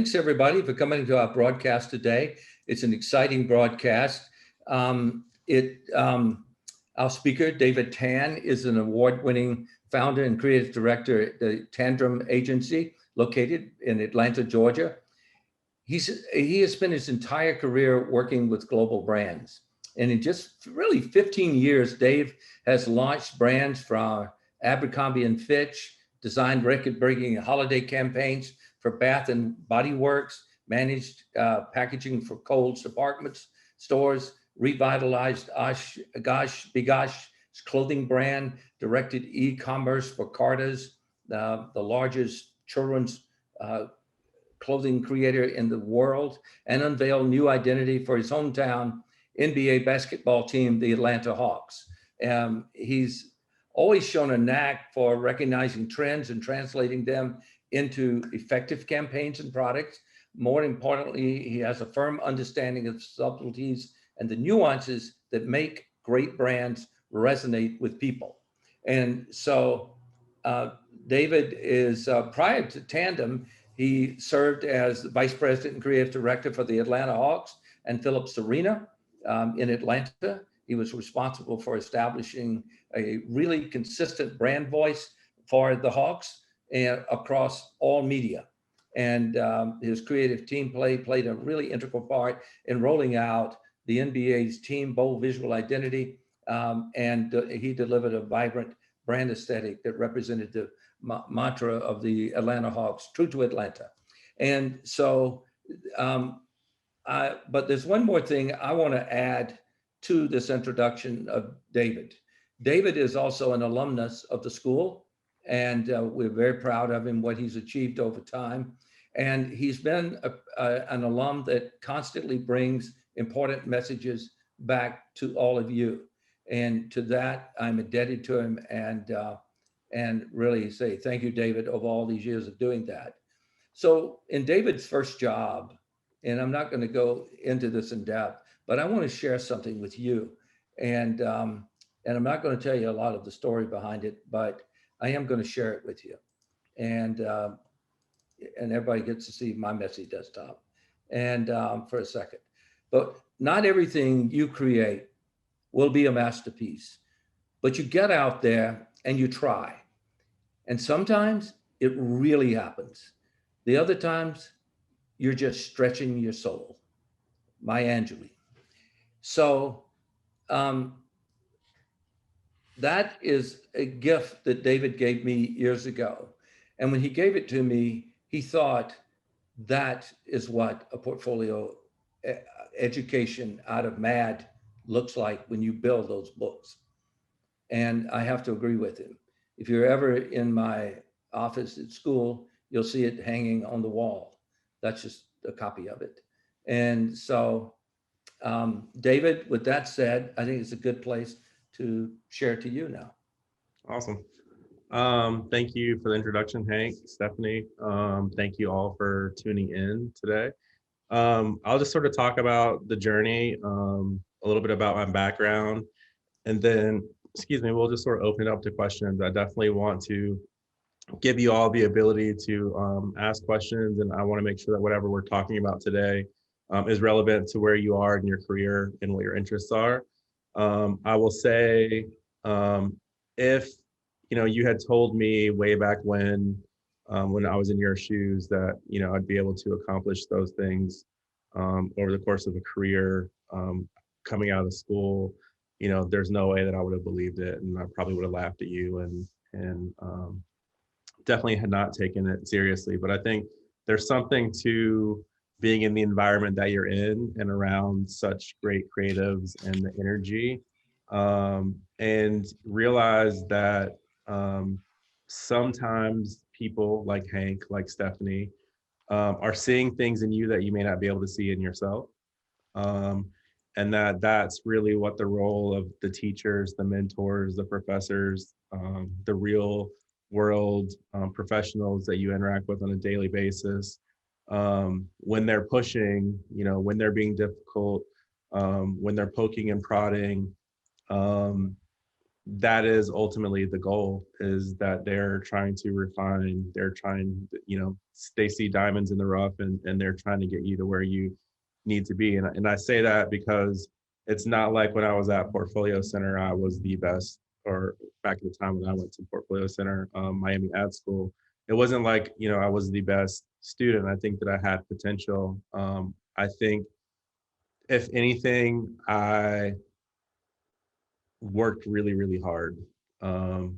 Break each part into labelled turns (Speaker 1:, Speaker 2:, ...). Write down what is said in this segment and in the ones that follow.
Speaker 1: Thanks, everybody, for coming to our broadcast today. It's an exciting broadcast. Our speaker, David Tann, is an award-winning founder and creative director at the Tantrum agency located in Atlanta, Georgia. He has spent his entire career working with global brands. And in just really 15 years, Dave has launched brands from Abercrombie and Fitch, designed record-breaking holiday campaigns for Bath and Body Works, managed packaging for Kohl's department stores, revitalized OshKosh B'gosh clothing brand, directed e-commerce for Carter's, the largest children's clothing creator in the world, and unveiled new identity for his hometown NBA basketball team, the Atlanta Hawks. He's always shown a knack for recognizing trends and translating them into effective campaigns and products. More importantly, he has a firm understanding of subtleties and the nuances that make great brands resonate with people. And so David is, prior to Tandem, he served as the Vice President and Creative Director for the Atlanta Hawks and Phillips Arena in Atlanta. He was responsible for establishing a really consistent brand voice for the Hawks and across all media. And his creative team played a really integral part in rolling out the NBA's team bold visual identity. And he delivered a vibrant brand aesthetic that represented the mantra of the Atlanta Hawks, true to Atlanta. And so, but there's one more thing I want to add to this introduction of David. David is also an alumnus of the school, and we're very proud of him, what he's achieved over time. And he's been an alum that constantly brings important messages back to all of you. And to that, I'm indebted to him, and really say thank you, David, over all these years of doing that. So in David's first job, and I'm not going to go into this in depth, but I want to share something with you. And I'm not going to tell you a lot of the story behind it, but I am going to share it with you. And everybody gets to see my messy desktop and for a second. But not everything you create will be a masterpiece, but you get out there and you try. And sometimes it really happens. The other times you're just stretching your soul. Maya Angelou. So that is a gift that David gave me years ago. And when he gave it to me, he thought that is what a portfolio education out of M.AD looks like when you build those books. And I have to agree with him. If you're ever in my office at school, you'll see it hanging on the wall. That's just a copy of it. And so, David, with that said, I think it's a good place to share to you now.
Speaker 2: Awesome. Thank you for the introduction, Hank, Stephanie. Thank you all for tuning in today. I'll just sort of talk about the journey, a little bit about my background, and then, we'll just sort of open it up to questions. I definitely want to give you all the ability to ask questions, and I want to make sure that whatever we're talking about today is relevant to where you are in your career and what your interests are. I will say, if you had told me way back when I was in your shoes that I'd be able to accomplish those things over the course of a career, coming out of school, there's no way that I would have believed it, and I probably would have laughed at you and definitely had not taken it seriously. But I think there's something to being in the environment that you're in and around such great creatives and the energy, and realize that sometimes people like Hank, like Stephanie, are seeing things in you that you may not be able to see in yourself. And that's really what the role of the teachers, the mentors, the professors, the real world professionals that you interact with on a daily basis, when they're pushing, when they're being difficult, when they're poking and prodding, that is ultimately the goal, is that they're trying to refine, they're trying, they see diamonds in the rough, and they're trying to get you to where you need to be. And I say that because it's not like when I was at Portfolio Center, I was the best, or back at the time when I went to Portfolio Center, Miami Ad School, it wasn't like, I was the best student. I think that I had potential. I think if anything, I worked really, really hard. I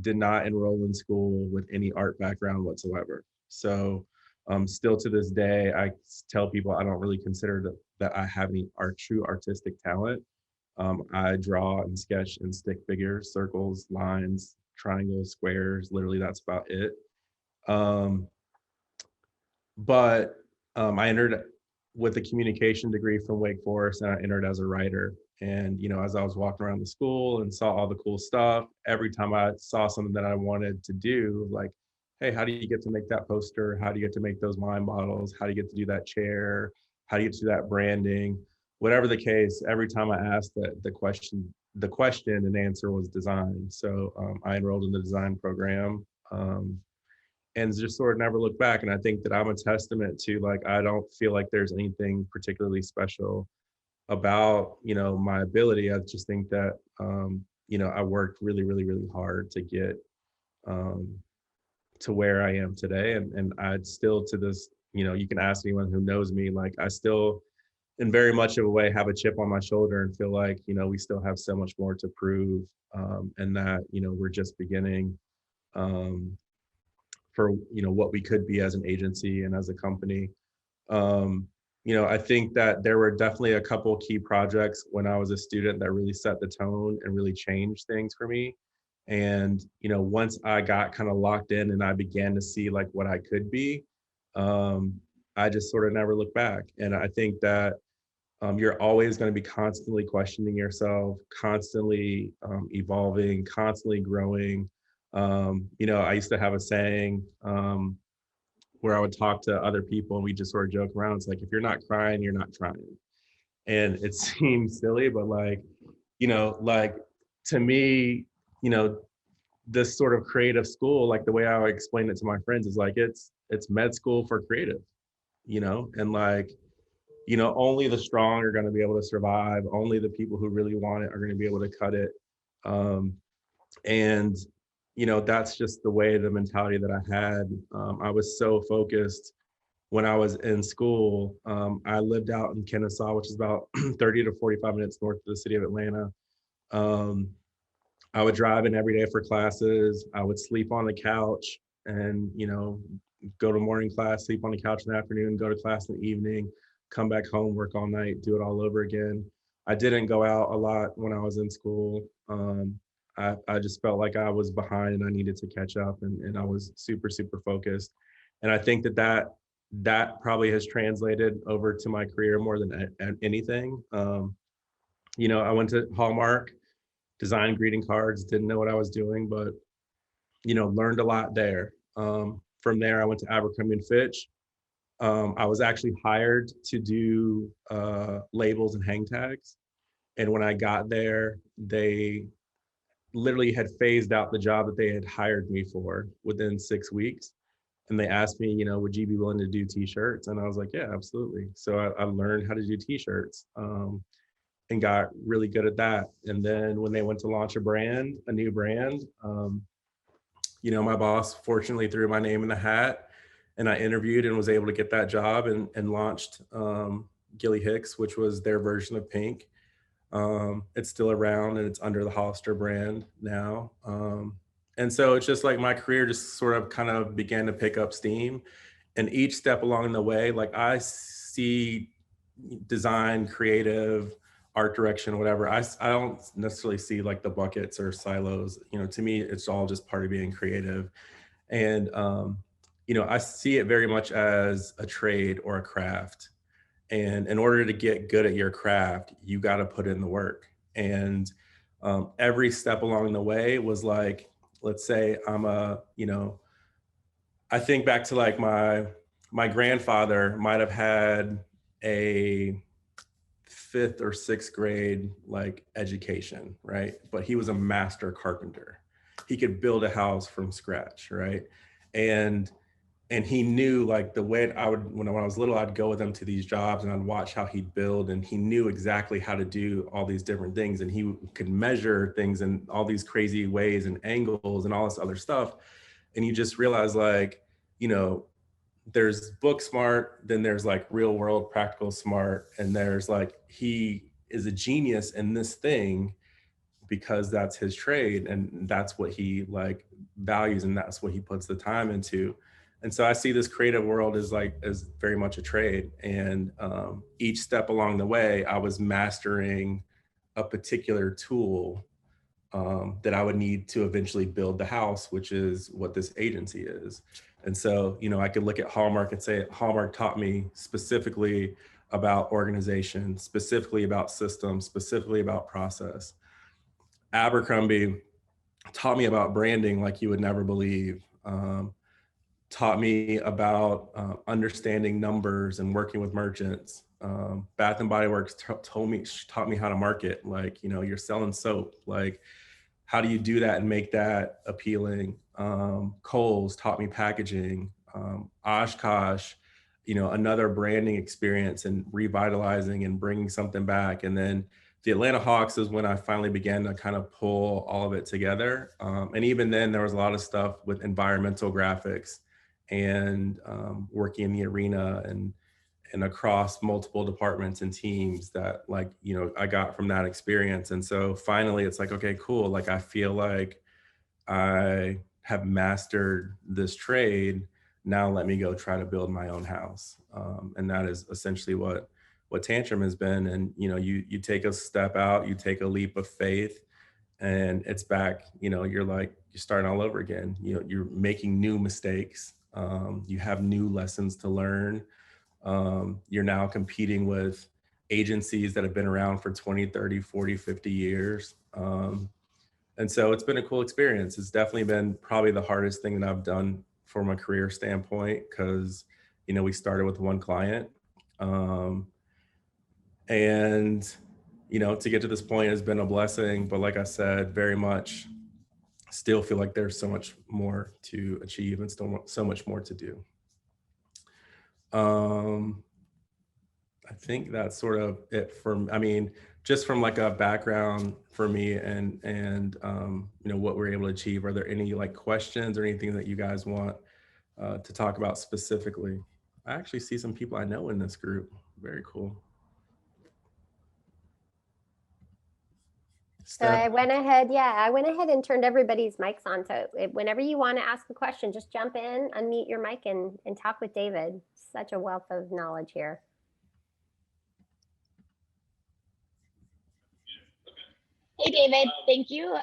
Speaker 2: did not enroll in school with any art background whatsoever. So still to this day, I tell people I don't really consider that I have any true artistic talent. I draw and sketch and stick figures, circles, lines, triangles, squares. Literally, that's about it. Um, but I entered with a communication degree from Wake Forest, and I entered as a writer. And as I was walking around the school and saw all the cool stuff, every time I saw something that I wanted to do, like, hey, how do you get to make that poster? How do you get to make those wine bottles? How do you get to do that chair? How do you get to do that branding? Whatever the case, every time I asked the question and answer was design. So I enrolled in the design program. And just sort of never look back. And I think that I'm a testament to, like, I don't feel like there's anything particularly special about, my ability. I just think that, I worked really, really, really hard to get to where I am today. And I'd still, to this, you can ask anyone who knows me, like, I still, in very much of a way, have a chip on my shoulder and feel like, we still have so much more to prove, and that, we're just beginning. For what we could be as an agency and as a company. I think that there were definitely a couple key projects when I was a student that really set the tone and really changed things for me. And once I got kind of locked in and I began to see like what I could be, I just sort of never looked back. And I think that you're always going to be constantly questioning yourself, constantly evolving, constantly growing. I used to have a saying where I would talk to other people and we just sort of joke around. It's like, if you're not crying, you're not trying. And it seems silly, but like to me, this sort of creative school, like the way I would explain it to my friends is like, it's med school for creative, and like, only the strong are going to be able to survive. Only the people who really want it are going to be able to cut it. And that's just the way, the mentality that I had. I was so focused when I was in school. I lived out in Kennesaw, which is about 30 to 45 minutes north of the city of Atlanta. I would drive in every day for classes. I would sleep on the couch and, go to morning class, sleep on the couch in the afternoon, go to class in the evening, come back home, work all night, do it all over again. I didn't go out a lot when I was in school. I just felt like I was behind and I needed to catch up, and I was super, super focused. And I think that probably has translated over to my career more than anything. I went to Hallmark, designed greeting cards, didn't know what I was doing, but, learned a lot there. From there, I went to Abercrombie Fitch. I was actually hired to do labels and hang tags. And when I got there, they literally had phased out the job that they had hired me for within 6 weeks. And they asked me, would you be willing to do t-shirts? And I was like, yeah, absolutely. So I learned how to do t-shirts, and got really good at that. And then when they went to launch a new brand, my boss fortunately threw my name in the hat, and I interviewed and was able to get that job, and launched Gilly Hicks, which was their version of Pink. It's still around and it's under the Hollister brand now. And so it's just like my career just sort of kind of began to pick up steam. And each step along the way, like I see design, creative, art direction, whatever. I don't necessarily see like the buckets or silos. To me, it's all just part of being creative. And, I see it very much as a trade or a craft. And in order to get good at your craft, you got to put in the work. And every step along the way was like, let's say I think back to like my grandfather might have had a fifth or sixth grade like education, right? But he was a master carpenter. He could build a house from scratch, right? And he knew like the way I would, when I was little, I'd go with him to these jobs and I'd watch how he'd build, and he knew exactly how to do all these different things, and he could measure things in all these crazy ways and angles and all this other stuff. And you just realize like, you know, there's book smart, then there's like real world practical smart, and there's like, he is a genius in this thing because that's his trade and that's what he like values and that's what he puts the time into. And so I see this creative world as like as very much a trade, and each step along the way I was mastering a particular tool that I would need to eventually build the house, which is what this agency is. And so, you know, I could look at Hallmark and say Hallmark taught me specifically about organization, specifically about systems, specifically about process. Abercrombie taught me about branding like you would never believe. Taught me about understanding numbers and working with merchants. Bath and Body Works taught me how to market. Like, you know, you're selling soap. Like, how do you do that and make that appealing? Kohl's taught me packaging. OshKosh, you know, another branding experience and revitalizing and bringing something back. And then the Atlanta Hawks is when I finally began to kind of pull all of it together. And even then, there was a lot of stuff with environmental graphics and working in the arena and across multiple departments and teams that, like, you know, I got from that experience. And so finally it's like, okay, cool. Like, I feel like I have mastered this trade. Now let me go try to build my own house. And that is essentially what Tantrum has been. And, you know, you take a step out, you take a leap of faith, and it's back, you know, you're starting all over again. You know, you're making new mistakes. You have new lessons to learn. You're now competing with agencies that have been around for 20, 30, 40, 50 years. And so it's been a cool experience. It's definitely been probably the hardest thing that I've done from a career standpoint, because, you know, we started with one client. And, you know, to get to this point has been a blessing. But like I said, very much still feel like there's so much more to achieve and still so much more to do. I think that's sort of it from, I mean, just from like a background for me and you know, what we're able to achieve. Are there any like questions or anything that you guys want to talk about specifically? I actually see some people I know in this group. Very cool.
Speaker 3: So I went ahead, I went ahead and turned everybody's mics on. So whenever you want to ask a question, just jump in, unmute your mic and talk with David. Such a wealth of knowledge here.
Speaker 4: Hey, David, thank you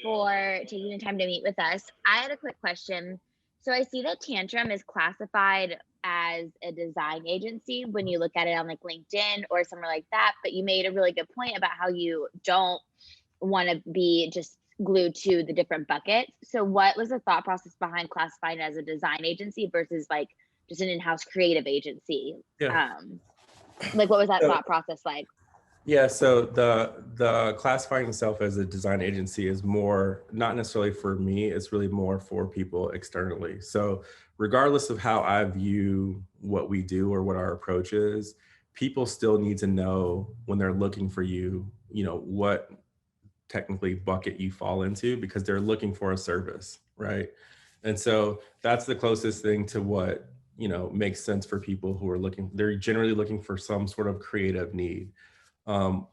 Speaker 4: for taking the time to meet with us. I had a quick question. So I see that Tantrum is classified as a design agency when you look at it on like LinkedIn or somewhere like that, but you made a really good point about how you don't want to be just glued to the different buckets. So what was the thought process behind classifying it as a design agency versus like just an in-house creative agency?
Speaker 2: Yeah.
Speaker 4: Like, what was that thought process like?
Speaker 2: Yeah, so the classifying itself as a design agency is more, not necessarily for me, it's really more for people externally. So regardless of how I view what we do or what our approach is, people still need to know when they're looking for you, you know, what technically bucket you fall into, because they're looking for a service, right? And so that's the closest thing to what, you know, makes sense for people who are looking, they're generally looking for some sort of creative need.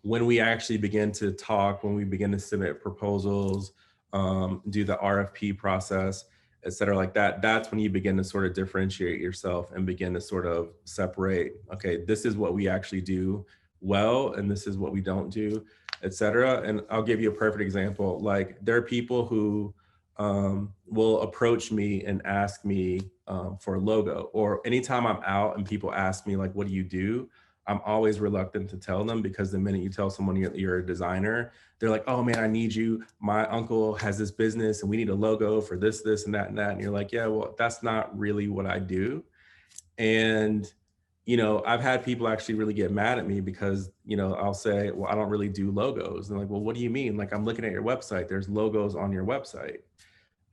Speaker 2: When we actually begin to talk, when we begin to submit proposals, do the RFP process, et cetera, like that, that's when you begin to sort of differentiate yourself and begin to sort of separate, okay, this is what we actually do well, and this is what we don't do, et cetera. And I'll give you a perfect example. Like, there are people who will approach me and ask me for a logo, or anytime I'm out and people ask me, like, what do you do? I'm always reluctant to tell them, because the minute you tell someone you're a designer, they're like, oh man, I need you. My uncle has this business and we need a logo for this, this, and that, and that. And you're like, yeah, well, that's not really what I do. And, you know, I've had people actually really get mad at me because, you know, I'll say, well, I don't really do logos. And they're like, well, what do you mean? Like, I'm looking at your website, there's logos on your website.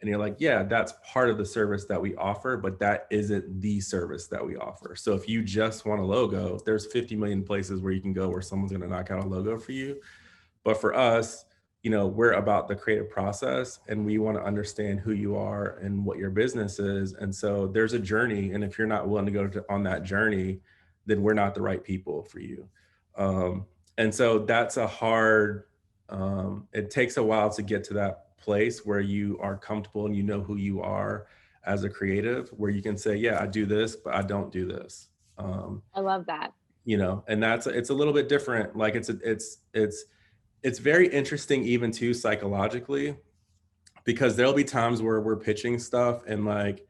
Speaker 2: And you're like, yeah, that's part of the service that we offer, but that isn't the service that we offer. So if you just want a logo, there's 50 million places where you can go where someone's going to knock out a logo for you. But for us, you know, we're about the creative process, and we want to understand who you are and what your business is. And so there's a journey. And if you're not willing to go on that journey, then we're not the right people for you. And so that's a hard, it takes a while to get to that place where you are comfortable and you know who you are as a creative, where you can say, yeah, I do this, but I don't do this.
Speaker 4: I love that.
Speaker 2: You know, and it's a little bit different. Like it's very interesting even too psychologically, because there'll be times where we're pitching stuff and like,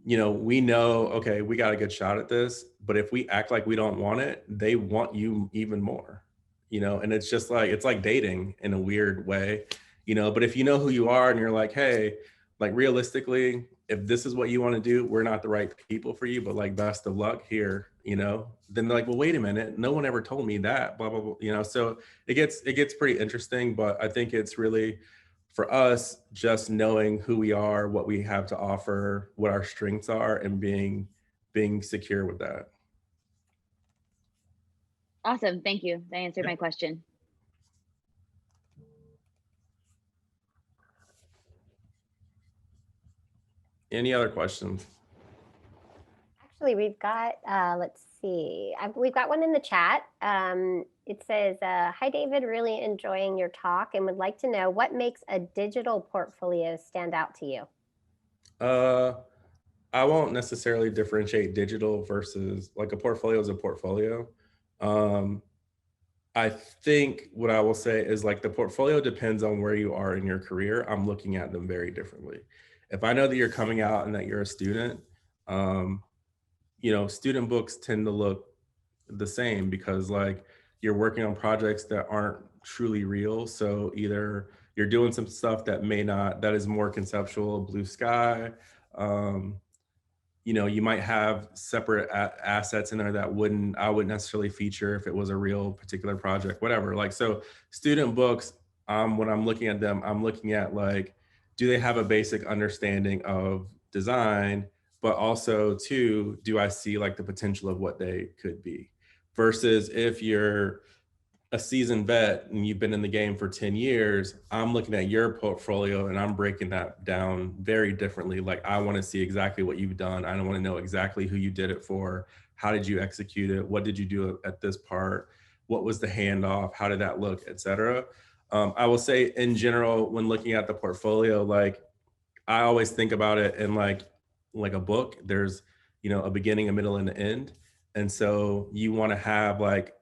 Speaker 2: you know, we know, okay, we got a good shot at this, but if we act like we don't want it, they want you even more, you know. And it's just like, it's like dating in a weird way, you know. But if you know who you are and you're like, hey, like realistically, if this is what you want to do, we're not the right people for you, but like best of luck here, you know. Then they're like, well, wait a minute, no one ever told me that, blah blah blah, you know. So it gets pretty interesting, but I think it's really, for us, just knowing who we are, what we have to offer, what our strengths are, and being secure with that.
Speaker 4: Awesome. Thank you. That answered my question.
Speaker 2: Any other questions?
Speaker 3: Actually, we've got, let's see, we've got one in the chat. It says, hi, David, really enjoying your talk and would like to know what makes a digital portfolio stand out to you?
Speaker 2: I won't necessarily differentiate digital versus, like, a portfolio is a portfolio. I think what I will say is, like, the portfolio depends on where you are in your career. I'm looking at them very differently. If I know that you're coming out and that you're a student, you know, student books tend to look the same because, like, you're working on projects that aren't truly real. So either you're doing some stuff that that is more conceptual, blue sky. You know, you might have separate assets in there that I wouldn't necessarily feature if it was a real particular project, whatever. Like, so student books, when I'm looking at them, I'm looking at, like, do they have a basic understanding of design, but also too, do I see, like, the potential of what they could be? Versus if you're a seasoned vet and you've been in the game for 10 years, I'm looking at your portfolio and I'm breaking that down very differently. Like, I want to see exactly what you've done. I want to know exactly who you did it for. How did you execute it? What did you do at this part? What was the handoff? How did that look, et cetera? I will say in general, when looking at the portfolio, like, I always think about it in like a book. There's, you know, a beginning, a middle, and an end. And so you want to have, like,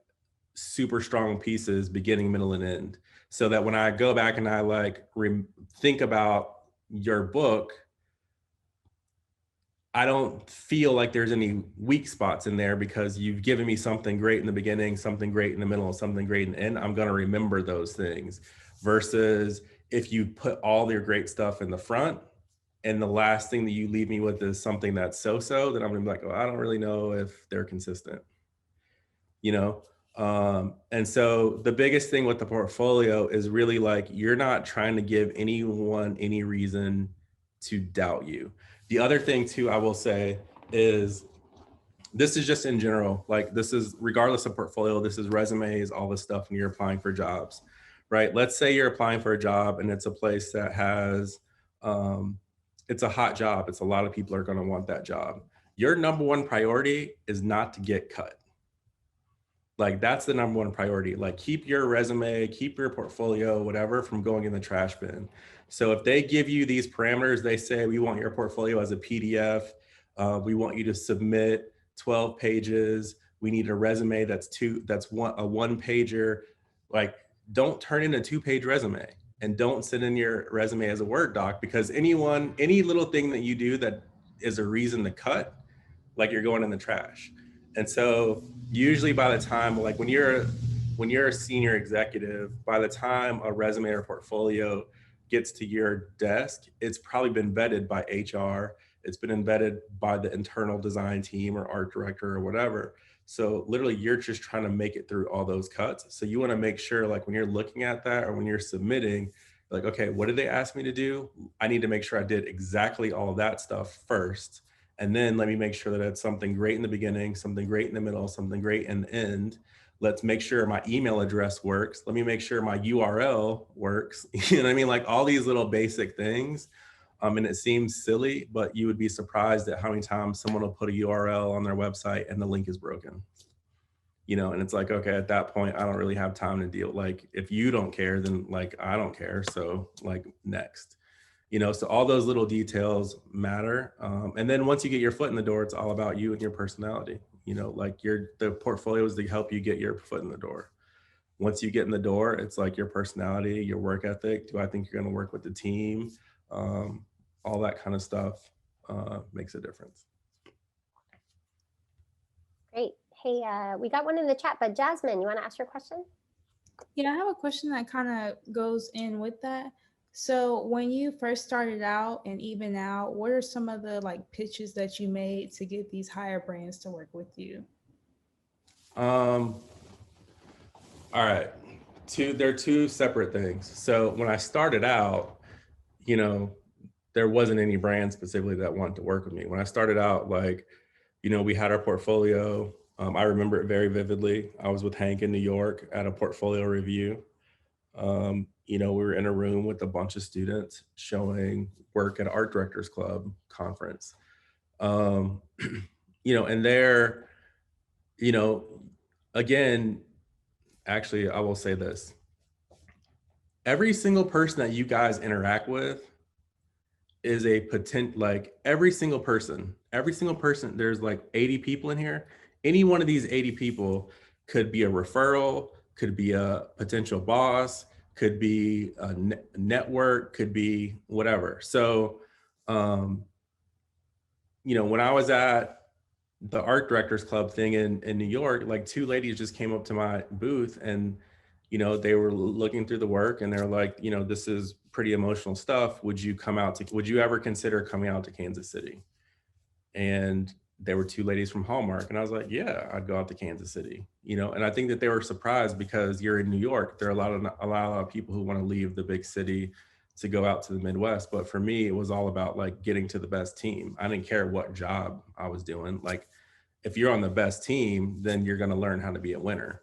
Speaker 2: super strong pieces, beginning, middle, and end, so that when I go back and I, like, think about your book, I don't feel like there's any weak spots in there because you've given me something great in the beginning, something great in the middle, and something great in the end. I'm going to remember those things, versus if you put all your great stuff in the front and the last thing that you leave me with is something that's so-so, then I'm gonna be like, oh, I don't really know if they're consistent, you know? And so the biggest thing with the portfolio is really, like, you're not trying to give anyone any reason to doubt you. The other thing too, I will say, is this is just in general, like, this is regardless of portfolio, this is resumes, all this stuff when you're applying for jobs, right? Let's say you're applying for a job and it's a place that has, it's a hot job. It's a lot of people are going to want that job. Your number one priority is not to get cut. Like, that's the number one priority. Like, keep your resume, keep your portfolio, whatever, from going in the trash bin. So if they give you these parameters, they say, we want your portfolio as a PDF. We want you to submit 12 pages. We need a resume that's a one pager. Like, don't turn in a 2-page resume, and don't send in your resume as a Word doc, because any little thing that you do that is a reason to cut, like, you're going in the trash. And so usually by the time, like, when you're a senior executive, by the time a resume or portfolio gets to your desk, it's probably been vetted by HR. It's been embedded by the internal design team or art director or whatever. So literally you're just trying to make it through all those cuts. So you want to make sure, like when you're looking at that or when you're submitting, like, okay, what did they ask me to do? I need to make sure I did exactly all of that stuff first. And then let me make sure that it's something great in the beginning, something great in the middle, something great in the end. Let's make sure my email address works. Let me make sure my URL works. You know what I mean? Like all these little basic things. And it seems silly, but you would be surprised at how many times someone will put a URL on their website and the link is broken. You know, and it's like, okay, at that point, I don't really have time to deal. Like, if you don't care, then like, I don't care. So like next, you know, so all those little details matter. And then once you get your foot in the door, it's all about you and your personality. You know, like the portfolio is to help you get your foot in the door. Once you get in the door, it's like your personality, your work ethic. Do I think you're going to work with the team? All that kind of stuff makes a difference.
Speaker 3: Great. Hey, we got one in the chat, but Jasmine, you want to ask your question?
Speaker 5: Yeah, I have a question that kind of goes in with that. So when you first started out and even now, what are some of the like pitches that you made to get these higher brands to work with you?
Speaker 2: All right. They're two separate things. So when I started out, you know, there wasn't any brand specifically that wanted to work with me. When I started out, like, you know, we had our portfolio. I remember it very vividly. I was with Hank in New York at a portfolio review. You know, we were in a room with a bunch of students showing work at Art Directors Club conference. You know, and there, you know, again, actually, I will say this. Every single person that you guys interact with is a potential, like every single person, there's like 80 people in here. Any one of these 80 people could be a referral, could be a potential boss, could be a network, could be whatever. So, you know, when I was at the Art Directors Club thing in New York, like two ladies just came up to my booth and, you know, they were looking through the work and they're like, you know, this is pretty emotional stuff. Would you ever consider coming out to Kansas City? And there were two ladies from Hallmark. And I was like, yeah, I'd go out to Kansas City, you know? And I think that they were surprised because you're in New York. There are a lot of people who want to leave the big city to go out to the Midwest. But for me, it was all about like getting to the best team. I didn't care what job I was doing. Like, if you're on the best team, then you're going to learn how to be a winner.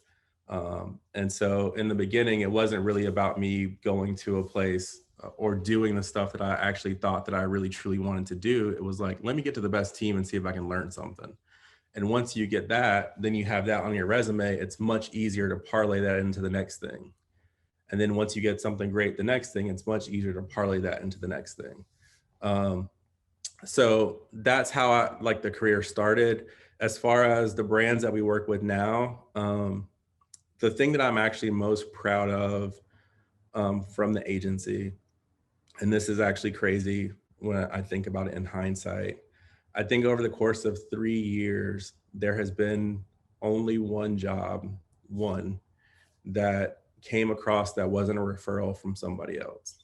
Speaker 2: And so in the beginning, it wasn't really about me going to a place or doing the stuff that I actually thought that I really truly wanted to do. It was like, let me get to the best team and see if I can learn something. And once you get that, then you have that on your resume. It's much easier to parlay that into the next thing. And then once you get something great, the next thing, it's much easier to parlay that into the next thing. So that's how like the career started. As far as the brands that we work with now, the thing that I'm actually most proud of from the agency, and this is actually crazy when I think about it in hindsight, I think over the course of 3 years, there has been only one job, that came across that wasn't a referral from somebody else.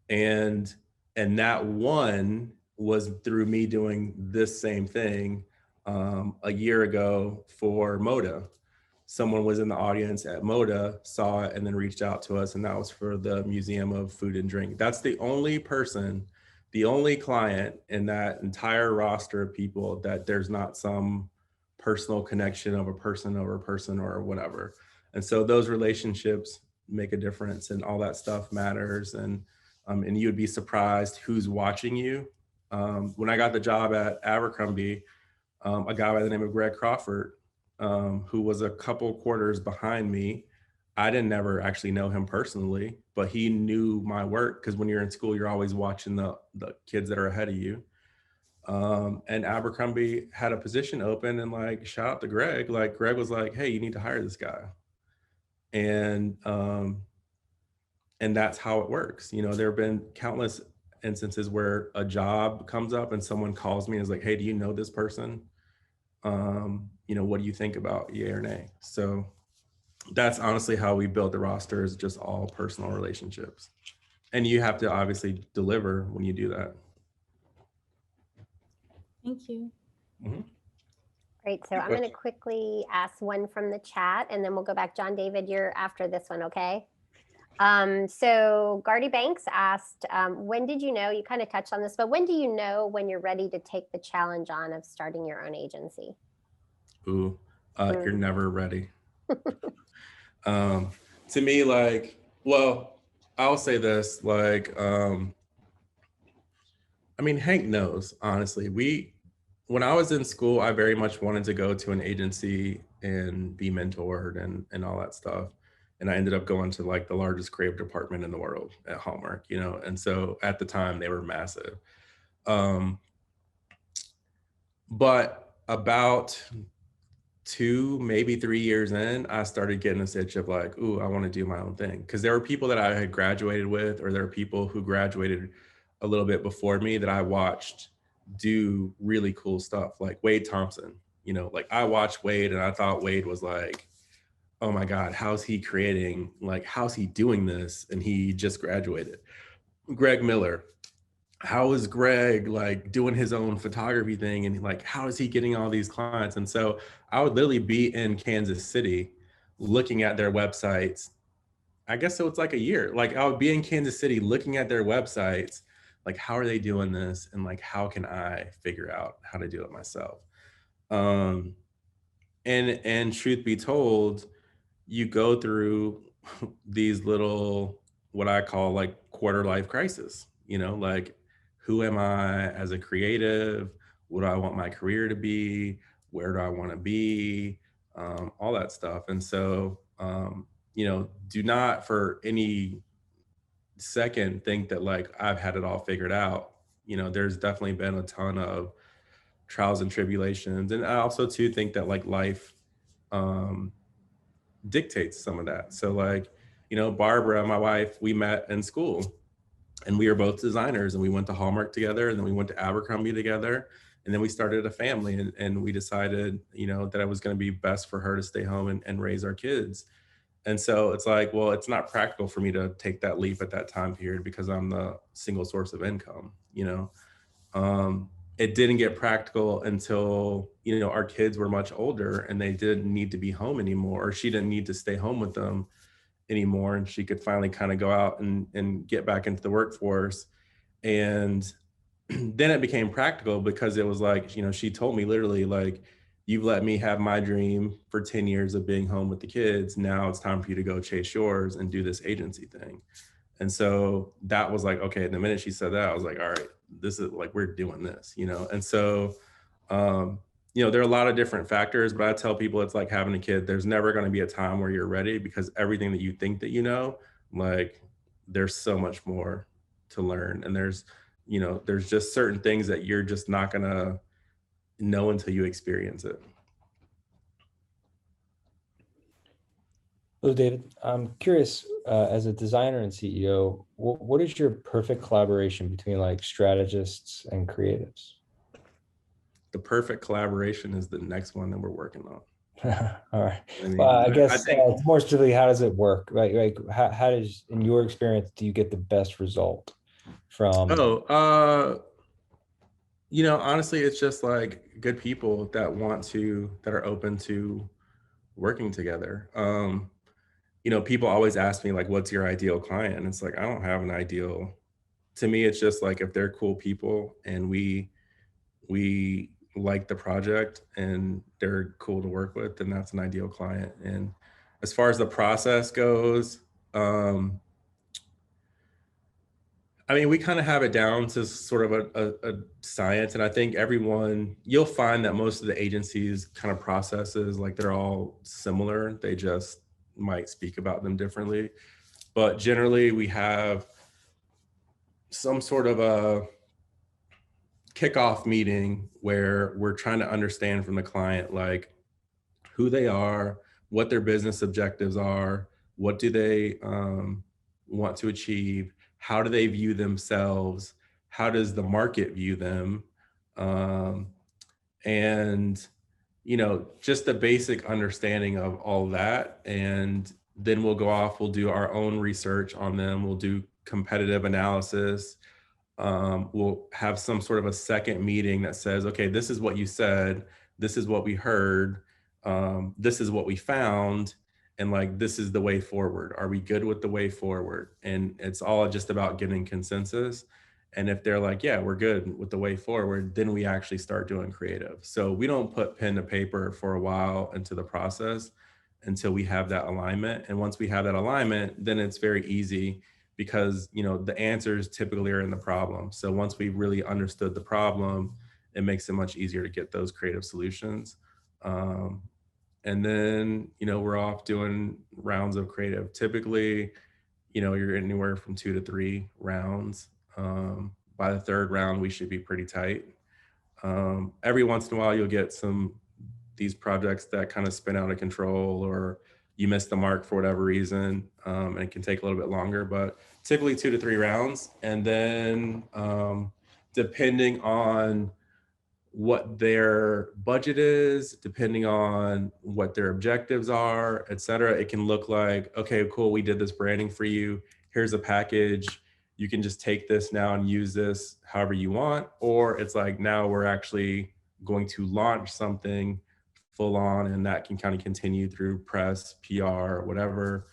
Speaker 2: And that one was through me doing this same thing a year ago for MODA. Someone was in the audience at MODA, saw it, and then reached out to us, and that was for the Museum of Food and Drink. That's the only person, the only client in that entire roster of people that there's not some personal connection of a person over a person or whatever. And so those relationships make a difference, and all that stuff matters. And you would be surprised who's watching you. When I got the job at Abercrombie, a guy by the name of Greg Crawford, who was a couple quarters behind me. I didn't never actually know him personally, but he knew my work because when you're in school, you're always watching the kids that are ahead of you. And Abercrombie had a position open, and like, shout out to Greg. Like, Greg was like, hey, you need to hire this guy. And that's how it works. You know, there have been countless instances where a job comes up and someone calls me and is like, hey, do you know this person? You know, what do you think about yay or nay? So that's honestly how we build the roster, is just all personal relationships. And you have to obviously deliver when you do that.
Speaker 5: Thank you.
Speaker 3: Great. So
Speaker 1: Good
Speaker 3: I'm going to
Speaker 1: question.
Speaker 3: quickly ask one from the chat and then we'll go back. John David, you're after this one, okay? So Gardy Banks asked, when did you know, you kind of touched on this, but when do you know when you're ready to take the challenge on of starting your own agency?
Speaker 2: Ooh, you're never ready. To me, like, well, I'll say this, like, I mean, Hank knows, honestly. When I was in school, I very much wanted to go to an agency and be mentored and all that stuff. And I ended up going to like the largest creative department in the world at Hallmark, you know? And so at the time they were massive. But about 2, maybe 3 years in, I started getting this itch of like, ooh, I want to do my own thing. Because there were people that I had graduated with, or there were people who graduated a little bit before me that I watched do really cool stuff, like Wade Thompson. You know, like I watched Wade and I thought Wade was like, oh my God, how's he creating? Like, how's he doing this? And he just graduated. Greg Miller, how is Greg like doing his own photography thing? And like, how is he getting all these clients? And so I would literally be in Kansas City looking at their websites. I guess so it's like a year. Like I would be in Kansas City looking at their websites, like how are they doing this? And like, how can I figure out how to do it myself? And truth be told, you go through these little, what I call like quarter life crisis, you know, like who am I as a creative? What do I want my career to be? Where do I want to be? All that stuff. And so, you know, do not for any second think that like I've had it all figured out. You know, there's definitely been a ton of trials and tribulations. And I also too think that like life, dictates some of that. So like, you know, Barbara, my wife, we met in school and we were both designers and we went to Hallmark together and then we went to Abercrombie together. And then we started a family and we decided, you know, that it was going to be best for her to stay home and raise our kids. And so it's like, well, it's not practical for me to take that leap at that time period because I'm the single source of income, you know. It didn't get practical until, you know, our kids were much older and they didn't need to be home anymore, or she didn't need to stay home with them anymore. And she could finally kind of go out and get back into the workforce. And then it became practical because it was like, you know, she told me literally like, you've let me have my dream for 10 years of being home with the kids. Now it's time for you to go chase yours and do this agency thing. And so that was like, okay, the minute she said that, I was like, all right, this is like, we're doing this, you know? And so, you know, there are a lot of different factors, but I tell people it's like having a kid. There's never going to be a time where you're ready because everything that you think that you know, like there's so much more to learn. And there's, you know, there's just certain things that you're just not going to know until you experience it.
Speaker 6: Hello, David. I'm curious, as a designer and CEO, what is your perfect collaboration between like strategists and creatives?
Speaker 2: The perfect collaboration is the next one that we're working on.
Speaker 6: All right.
Speaker 2: I mean,
Speaker 6: Well, I guess
Speaker 2: think,
Speaker 6: more specifically, how does it work? Like how does, in your experience, do you get the best result from?
Speaker 2: You know, honestly, it's just like good people that are open to working together. You know, people always ask me like, what's your ideal client? And it's like, I don't have an ideal. To me, it's just like, if they're cool people and we like the project and they're cool to work with, then that's an ideal client. And as far as the process goes, I mean, we kind of have it down to sort of a science. And I think you'll find that most of the agencies kind of processes, like they're all similar. They just might speak about them differently. But generally we have some sort of a kickoff meeting where we're trying to understand from the client, like who they are, what their business objectives are, what do they want to achieve, how do they view themselves, how does the market view them, and you know, just the basic understanding of all that. And then we'll go off, we'll do our own research on them, we'll do competitive analysis, we'll have some sort of a second meeting that says, okay, this is what you said, this is what we heard, this is what we found, and like, this is the way forward. Are we good with the way forward? And it's all just about getting consensus. And if they're like, yeah, we're good with the way forward, then we actually start doing creative. So we don't put pen to paper for a while into the process until we have that alignment. And once we have that alignment, then it's very easy, because the answers typically are in the problem. So once we really understood the problem, it makes it much easier to get those creative solutions. And then we're off doing rounds of creative. Typically, you're anywhere from 2 to 3 rounds. By the third round, we should be pretty tight. Every once in a while, you'll get these projects that kind of spin out of control, or you miss the mark for whatever reason, and it can take a little bit longer, but typically 2 to 3 rounds. And then depending on what their budget is, depending on what their objectives are, et cetera, it can look like, okay, cool, we did this branding for you. Here's a package. You can just take this now and use this however you want. Or it's like, now we're actually going to launch something full on, and that can kind of continue through press, PR, whatever.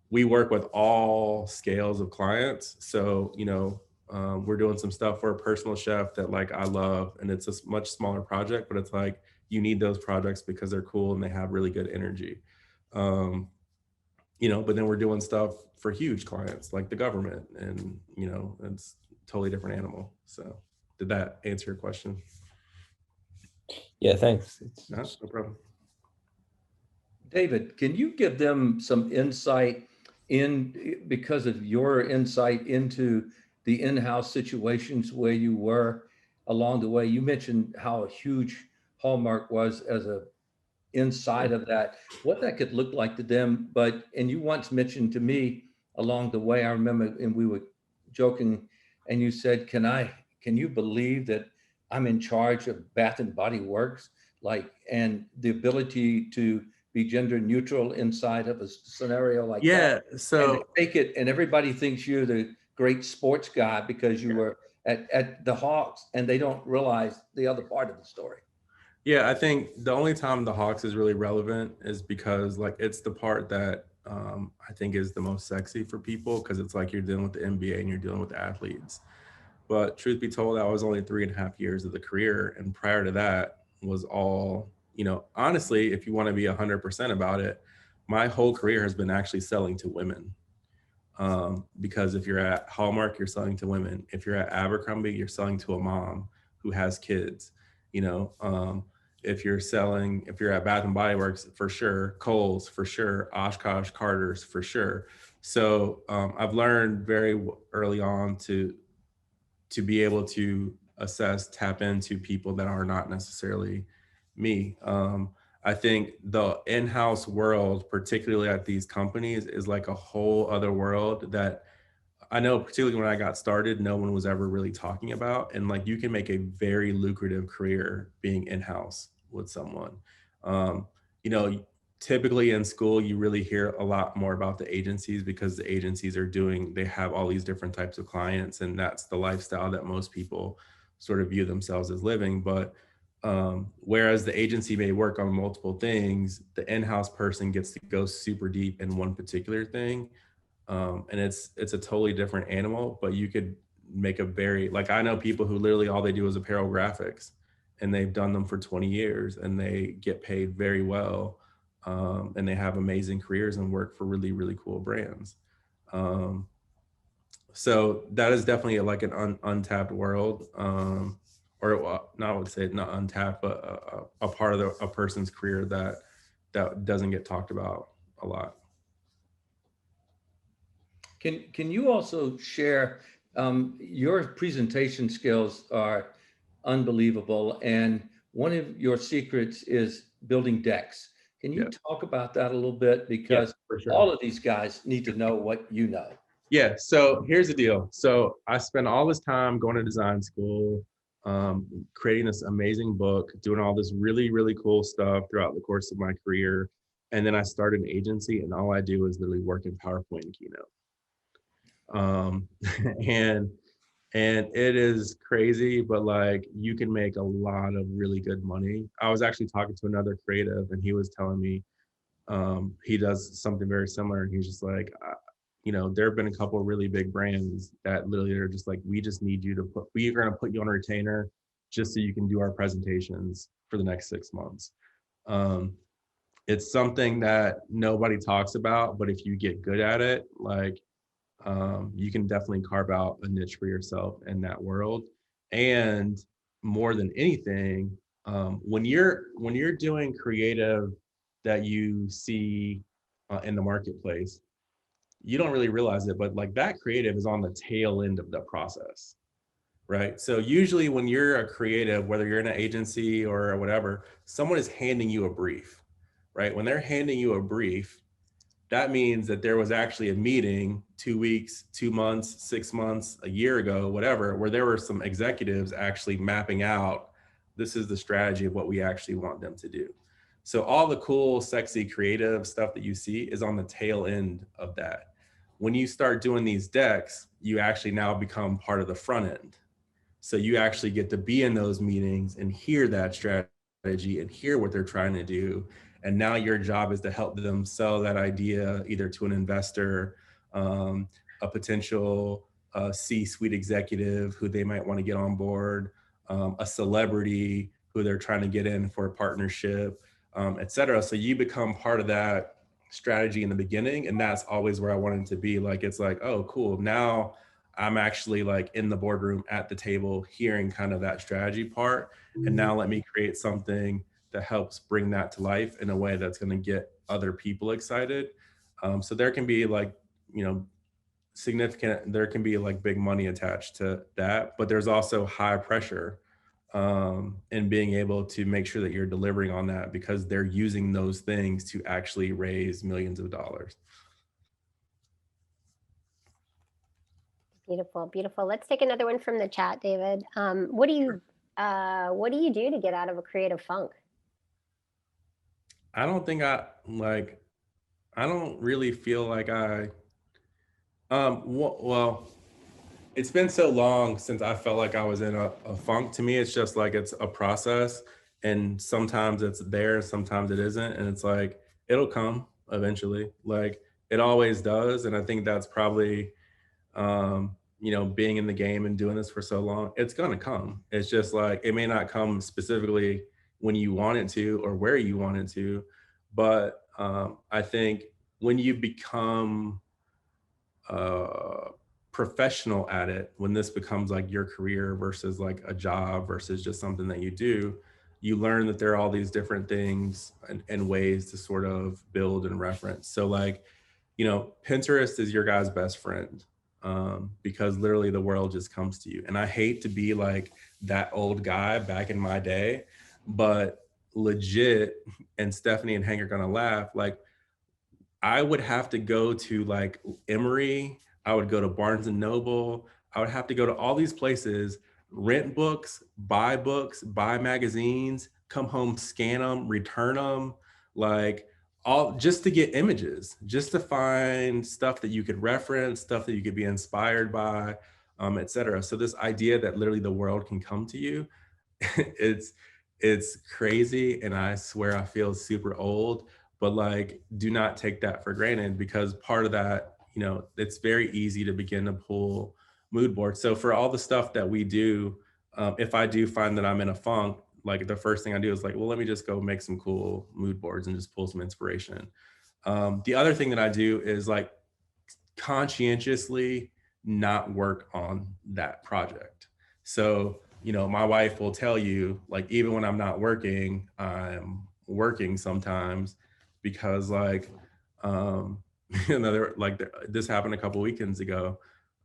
Speaker 2: We work with all scales of clients. So, we're doing some stuff for a personal chef that like I love, and it's a much smaller project, but it's like, you need those projects because they're cool and they have really good energy. But then we're doing stuff for huge clients like the government, and it's a totally different animal. So did that answer your question?
Speaker 6: Yeah, thanks.
Speaker 2: No problem.
Speaker 1: David, can you give them some insight because of your insight into the in-house situations where you were along the way? You mentioned how a huge Hallmark was as a inside of that, what that could look like to them. And you once mentioned to me along the way, I remember, and we were joking, and you said, can you believe that I'm in charge of Bath and Body Works? And the ability to be gender neutral inside of a scenario like that.
Speaker 2: So
Speaker 1: and they take it, and everybody thinks you're the great sports guy because you were at the Hawks, and they don't realize the other part of the story.
Speaker 2: Yeah, I think the only time the Hawks is really relevant is because like it's the part that I think is the most sexy for people, because it's like you're dealing with the NBA and you're dealing with athletes. But truth be told, that was only 3.5 years of the career. And prior to that was all, honestly, if you want to be 100% about it, my whole career has been actually selling to women. Because if you're at Hallmark, you're selling to women. If you're at Abercrombie, you're selling to a mom who has kids. If you're at Bath and Body Works, for sure, Kohl's, for sure, OshKosh, Carter's, for sure. So I've learned very early on to be able to tap into people that are not necessarily me. I think the in-house world, particularly at these companies, is like a whole other world that I know, particularly when I got started, no one was ever really talking about. And like, you can make a very lucrative career being in-house with someone. Typically in school, you really hear a lot more about the agencies, because the agencies they have all these different types of clients, and that's the lifestyle that most people sort of view themselves as living. But whereas the agency may work on multiple things, the in-house person gets to go super deep in one particular thing. And it's a totally different animal, but you could make I know people who literally all they do is apparel graphics, and they've done them for 20 years and they get paid very well. And they have amazing careers and work for really, really cool brands. So that is definitely like an untapped world. Or no, I would say not untapped, but a part of a person's career that doesn't get talked about a lot.
Speaker 1: Can you also share, your presentation skills are unbelievable, and one of your secrets is building decks. Can you talk about that a little bit? Because
Speaker 2: for sure,
Speaker 1: all of these guys need to know what you know.
Speaker 2: Yeah, so here's the deal. So I spent all this time going to design school, creating this amazing book, doing all this really, really cool stuff throughout the course of my career. And then I started an agency, and all I do is literally work in PowerPoint and Keynote. And And it is crazy, but like you can make a lot of really good money. I was actually talking to another creative and he was telling me he does something very similar. And he's just like, you know, there have been a couple of really big brands that literally are just like, we just need you to we're going to put you on a retainer just so you can do our presentations for the next 6 months. It's something that nobody talks about, but if you get good at it, like you can definitely carve out a niche for yourself in that world. And more than anything, when you're doing creative that you see in the marketplace, you don't really realize it, but like that creative is on the tail end of the process, right? So usually when you're a creative, whether you're in an agency or whatever, someone is handing you a brief, right? When they're handing you a brief, that means that there was actually a meeting 2 weeks, 2 months, 6 months, a year ago, whatever, where there were some executives actually mapping out, this is the strategy of what we actually want them to do. So all the cool, sexy, creative stuff that you see is on the tail end of that. When you start doing these decks, you actually now become part of the front end. So you actually get to be in those meetings and hear that strategy and hear what they're trying to do. And now your job is to help them sell that idea either to an investor, a potential C-suite executive who they might want to get on board, a celebrity who they're trying to get in for a partnership, et cetera. So you become part of that strategy in the beginning. And that's always where I wanted to be. Like, it's like, oh, cool. Now I'm actually like in the boardroom at the table hearing kind of that strategy part. And now let me create something that helps bring that to life in a way that's going to get other people excited. So there can be like, you know, there can be like big money attached to that, but there's also high pressure in being able to make sure that you're delivering on that because they're using those things to actually raise millions of dollars.
Speaker 3: Beautiful, beautiful. Let's take another one from the chat, David. What do you do to get out of a creative funk?
Speaker 2: I don't really feel like well, it's been so long since I felt like I was in a funk. To me, it's just like it's a process, and sometimes it's there, sometimes it isn't, and it's like it'll come eventually, like it always does. And I think that's probably you know, being in the game and doing this for so long, it's gonna come. It's just like it may not come specifically when you want it to or where you want it to, but I think when you become professional at it, when this becomes like your career versus like a job versus just something that you do, you learn that there are all these different things and ways to sort of build and reference. So like, you know, Pinterest is your guy's best friend because literally the world just comes to you. And I hate to be like that old guy back in my day, but legit, and Stephanie and Hank are gonna laugh, like I would have to go to like Emory, I would go to Barnes and Noble, I would have to go to all these places, rent books, buy magazines, come home, scan them, return them, like all just to get images, just to find stuff that you could reference, stuff that you could be inspired by, et cetera. So this idea that literally the world can come to you, it's crazy. And I swear I feel super old, but like, do not take that for granted because part of that, you know, it's very easy to begin to pull mood boards. So for all the stuff that we do, if I do find that I'm in a funk, like the first thing I do is like, well, let me just go make some cool mood boards and just pull some inspiration. The other thing that I do is like conscientiously not work on that project. So, you know, my wife will tell you, like, even when I'm not working, I'm working sometimes because like, you know, this happened a couple weekends ago.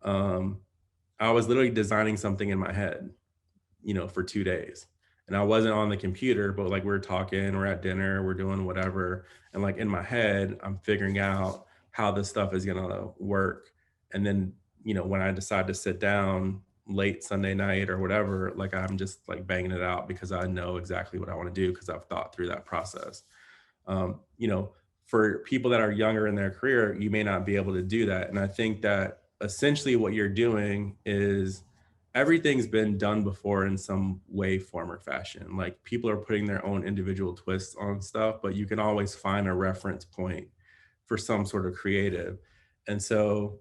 Speaker 2: I was literally designing something in my head, you know, for 2 days. And I wasn't on the computer, but like we're talking, we're at dinner, we're doing whatever. And like in my head, I'm figuring out how this stuff is gonna work. And then, you know, when I decide to sit down late Sunday night or whatever, like I'm just like banging it out because I know exactly what I want to do because I've thought through that process. You know, for people that are younger in their career, you may not be able to do that. And I think that essentially what you're doing is everything's been done before in some way, form, or fashion. Like people are putting their own individual twists on stuff, but you can always find a reference point for some sort of creative. And so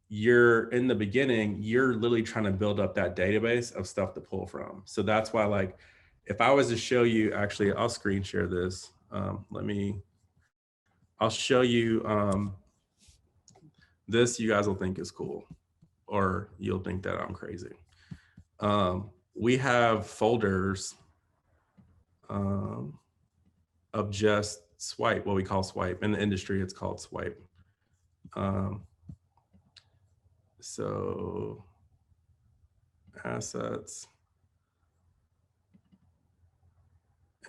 Speaker 2: you're in the beginning, you're literally trying to build up that database of stuff to pull from. So that's why, like, if I was to show you, actually, I'll screen share this. I'll show you this. You guys will think is cool, or you'll think that I'm crazy. We have folders of just swipe, what we call swipe. In the industry, it's called swipe. So assets.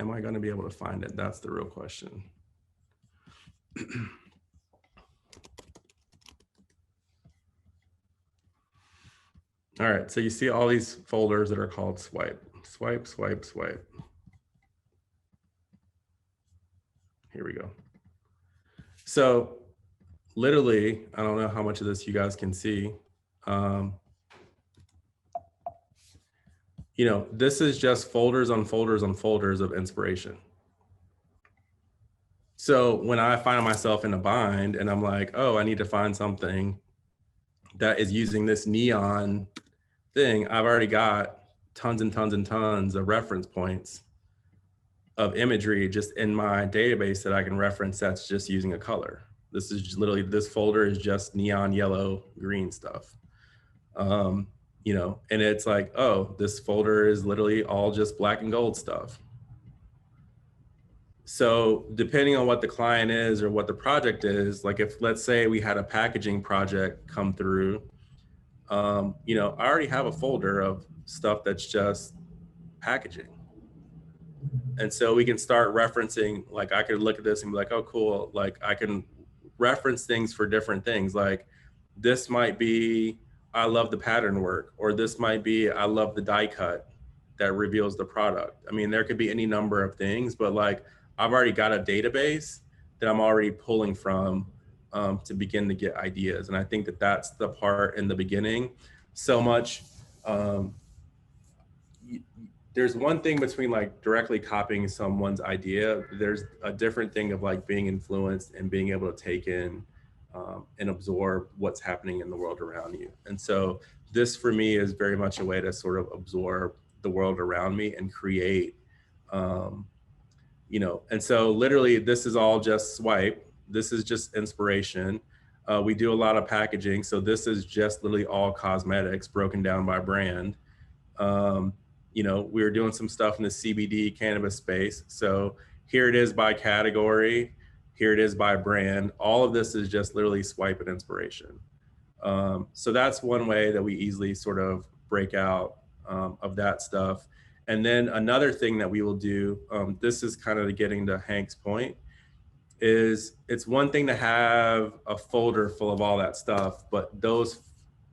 Speaker 2: Am I going to be able to find it? That's the real question. All right, so you see all these folders that are called swipe, swipe, swipe, swipe. Here we go. So literally, I don't know how much of this you guys can see. You know, this is just folders on folders on folders of inspiration. So when I find myself in a bind and I'm like, oh, I need to find something that is using this neon thing, I've already got tons and tons and tons of reference points of imagery just in my database that I can reference that's just using a color. This is literally, this folder is just neon yellow, green stuff. You know, and it's like, oh, this folder is literally all just black and gold stuff. So depending on what the client is or what the project is, like if, let's say we had a packaging project come through, you know, I already have a folder of stuff that's just packaging. And so we can start referencing, like I could look at this and be like, oh, cool. Like I can reference things for different things. Like this might be, I love the pattern work, or this might be, I love the die cut that reveals the product. I mean, there could be any number of things, but like I've already got a database that I'm already pulling from to begin to get ideas. And I think that that's the part in the beginning. So much, there's one thing between like directly copying someone's idea. There's a different thing of like being influenced and being able to take in and absorb what's happening in the world around you. And so this for me is very much a way to sort of absorb the world around me and create, you know, and so literally this is all just swipe. This is just inspiration. We do a lot of packaging. So this is just literally all cosmetics broken down by brand. You know, we were doing some stuff in the CBD cannabis space. So here it is by category. Here it is by brand. All of this is just literally swipe and inspiration. So that's one way that we easily sort of break out of that stuff. And then another thing that we will do, this is kind of getting to Hank's point, is it's one thing to have a folder full of all that stuff, but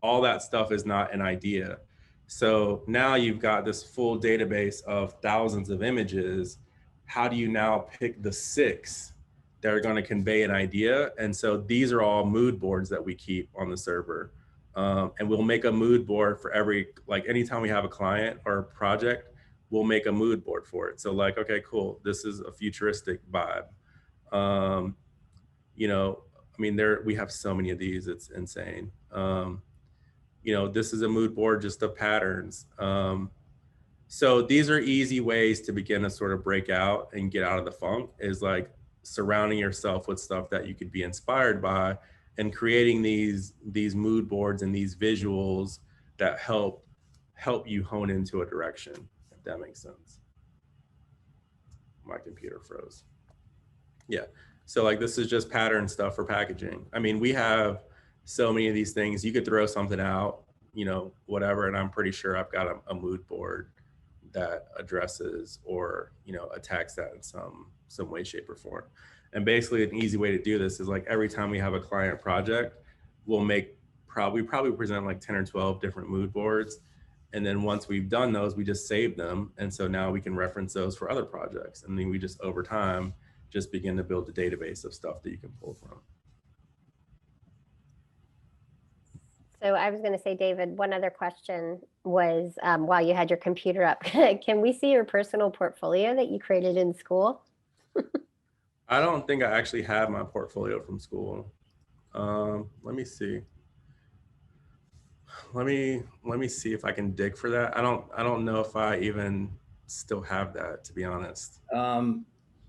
Speaker 2: all that stuff is not an idea. So now you've got this full database of thousands of images. How do you now pick the 6 that are going to convey an idea? And so these are all mood boards that we keep on the server. And we'll make a mood board for every, like anytime we have a client or a project, we'll make a mood board for it. So like, okay, cool. This is a futuristic vibe. You know, I mean, we have so many of these, it's insane. You know, this is a mood board just of patterns. So these are easy ways to begin to sort of break out and get out of the funk, is like surrounding yourself with stuff that you could be inspired by and creating these mood boards and these visuals that help you hone into a direction, if that makes sense. My computer froze. Yeah, so like this is just pattern stuff for packaging. I mean, we have so many of these things. You could throw something out, you know, whatever, and I'm pretty sure I've got a mood board that addresses or, you know, attacks that in some way, shape, or form. And basically an easy way to do this is like every time we have a client project, we'll probably present like 10 or 12 different mood boards. And then once we've done those, we just save them. And so now we can reference those for other projects. And then we just, over time, just begin to build a database of stuff that you can pull from.
Speaker 3: So I was going to say, David, one other question was while you had your computer up, can we see your personal portfolio that you created in school?
Speaker 2: I don't think I actually have my portfolio from school. Let me see. Let me see if I can dig for that. I don't know if I even still have that, to be honest.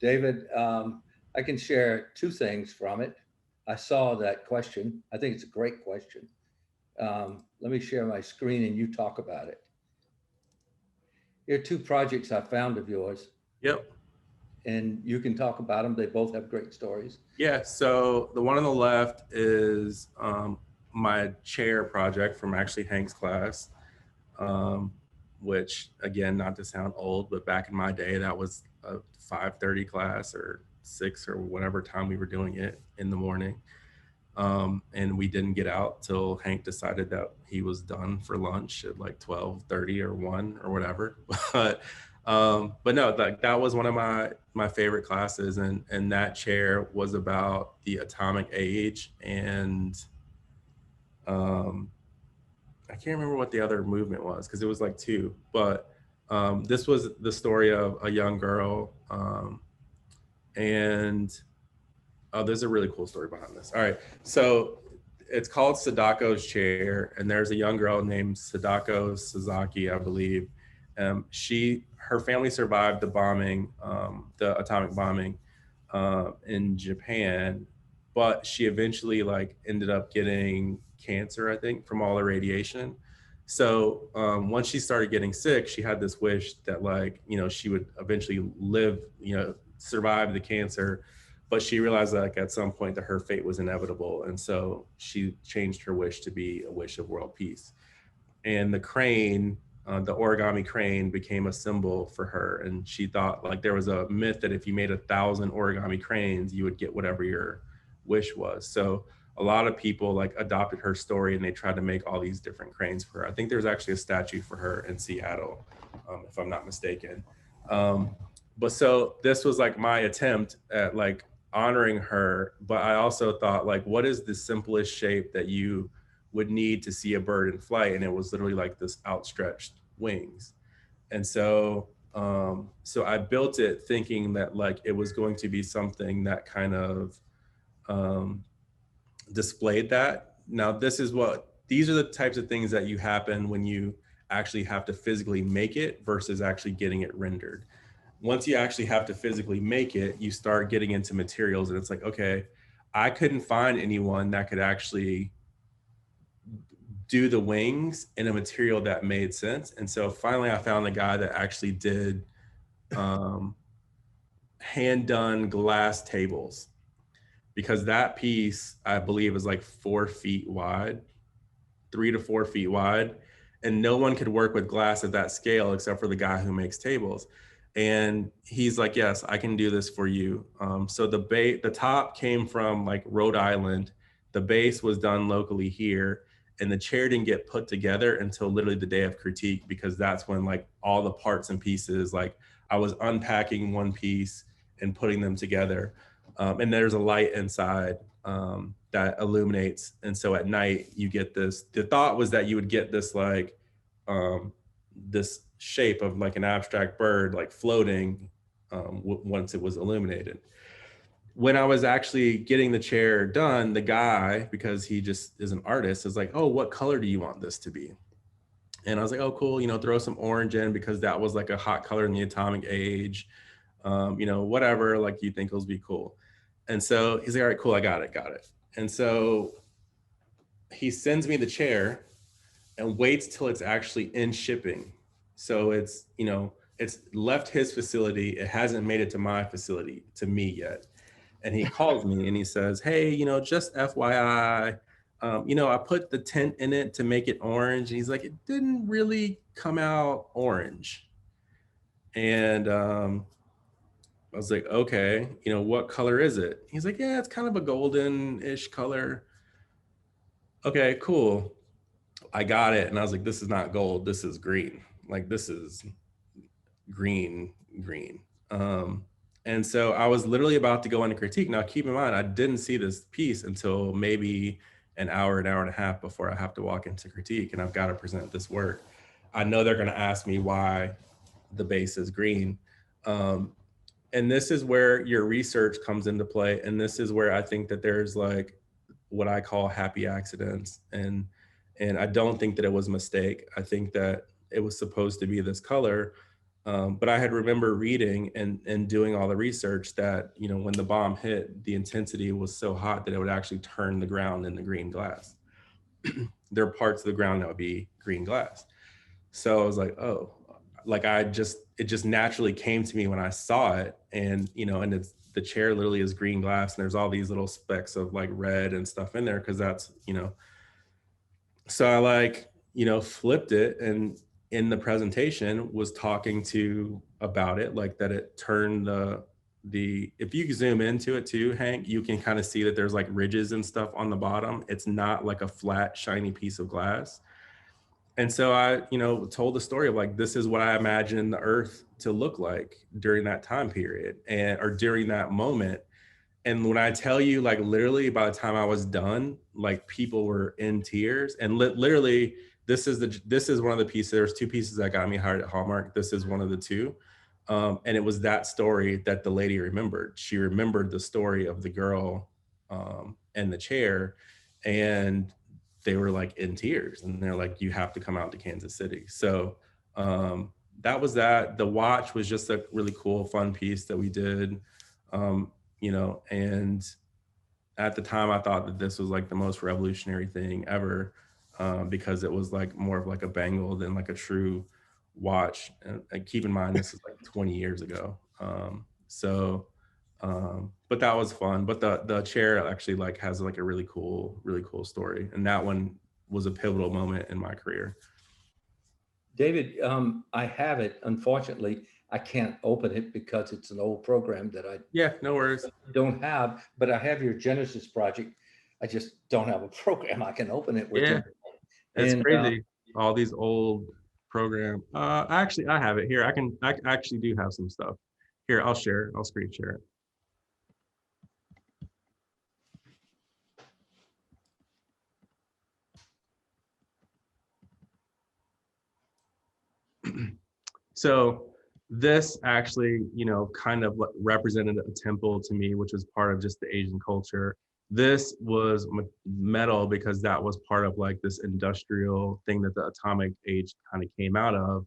Speaker 1: David, I can share two things from it. I saw that question. I think it's a great question. Let me share my screen and you talk about it. Here are two projects I found of yours,
Speaker 2: Yep.
Speaker 1: and you can talk about them. They both have great stories.
Speaker 2: Yeah. So the one on the left is my chair project from actually Hank's class, which, again, not to sound old, but back in my day, that was a 5:30 class or 6 or whatever time we were doing it in the morning. And we didn't get out till Hank decided that he was done for lunch at like 12:30 or 1 or whatever. But no, that was one of my favorite classes, and that chair was about the atomic age, and I can't remember what the other movement was because it was like 2, but this was the story of a young girl, and oh, there's a really cool story behind this. All right, so it's called Sadako's chair, and there's a young girl named Sadako Sasaki, I believe. Her family survived the bombing, the atomic bombing in Japan, but she eventually like ended up getting cancer, I think, from all the radiation. So once she started getting sick, she had this wish that like, she would eventually live, survive the cancer. But she realized that like at some point that her fate was inevitable. And so she changed her wish to be a wish of world peace. And the crane, the origami crane, became a symbol for her. And she thought like there was a myth that if you made 1,000 origami cranes, you would get whatever your wish was. So a lot of people like adopted her story and they tried to make all these different cranes for her. I think there's actually a statue for her in Seattle, if I'm not mistaken. But so this was like my attempt at like honoring her, but I also thought like, what is the simplest shape that you would need to see a bird in flight? And it was literally like this outstretched wings. And so I built it thinking that like it was going to be something that kind of displayed that. Now these are the types of things that you happen when you actually have to physically make it versus actually getting it rendered. Once you actually have to physically make it, you start getting into materials and it's like, okay, I couldn't find anyone that could actually do the wings in a material that made sense. And so finally I found the guy that actually did hand done glass tables, because that piece, I believe, is like 4 feet wide, 3 to 4 feet wide. And no one could work with glass at that scale except for the guy who makes tables. And he's like, yes, I can do this for you. So the top came from like Rhode Island. The base was done locally here. And the chair didn't get put together until literally the day of critique, because that's when like all the parts and pieces, like I was unpacking one piece and putting them together. And there's a light inside that illuminates. And so at night you get this, the thought was that you would get this like, this shape of like an abstract bird like floating once it was illuminated. When I was actually getting the chair done, the guy, because he just is an artist, is like, oh, what color do you want this to be? And I was like, oh, cool, throw some orange in because that was like a hot color in the atomic age, whatever, like you think it'll be cool. And so he's like, all right, cool, I got it. And so he sends me the chair and waits till it's actually in shipping. So it's, it's left his facility. It hasn't made it to my facility, to me yet. And he calls me and he says, hey, just FYI, I put the tint in it to make it orange. And he's like, it didn't really come out orange. And I was like, okay, what color is it? He's like, yeah, it's kind of a golden-ish color. Okay, cool. I got it. And I was like, this is not gold. This is green. Like, this is green. And so I was literally about to go into critique. Now, keep in mind, I didn't see this piece until maybe an hour and a half before I have to walk into critique and I've got to present this work. I know they're going to ask me why the base is green. And this is where your research comes into play. And this is where I think that there's like what I call happy accidents. And I don't think that it was a mistake. I think that it was supposed to be this color. But I had remember reading and doing all the research that, you know, when the bomb hit, the intensity was so hot that it would actually turn the ground into green glass. There are parts of the ground that would be green glass. So I was like, oh, like it just naturally came to me when I saw it. And, you know, and it's, the chair literally is green glass and there's all these little specks of like red and stuff in there. Cause that's, you know, so I like, you know, flipped it and in the presentation was talking to about it, like that it turned the, if you zoom into it too, Hank, you can kind of see that there's like ridges and stuff on the bottom. It's not like a flat, shiny piece of glass. And so I, you know, told the story of like, this is what I imagine the earth to look like during that time period or during that moment. And when I tell you, like literally by the time I was done, like people were in tears and literally this is one of the pieces, there's two pieces that got me hired at Hallmark. This is one of the two. And it was that story that the lady remembered. She remembered the story of the girl and the chair, and they were like in tears and they're like, you have to come out to Kansas City. So that was that. The watch was just a really cool, fun piece that we did, you know, and at the time I thought that this was like the most revolutionary thing ever because it was like more of like a bangle than like a true watch. And keep in mind, this is like 20 years ago. But that was fun. But the chair actually like has like a really cool story. And that one was a pivotal moment in my career.
Speaker 1: David, I have it. Unfortunately, I can't open it because it's an old program that I
Speaker 2: no worries.
Speaker 1: Don't have, but I have your Genesis project. I just don't have a program I can open it with.
Speaker 2: Yeah, it's
Speaker 1: and,
Speaker 2: crazy. All these old program. Actually, I have it here. I actually do have some stuff. Here, I'll share. I'll screen share it. So this actually, you know, kind of represented a temple to me, which was part of just the Asian culture. This was metal because that was part of like this industrial thing that the atomic age kind of came out of.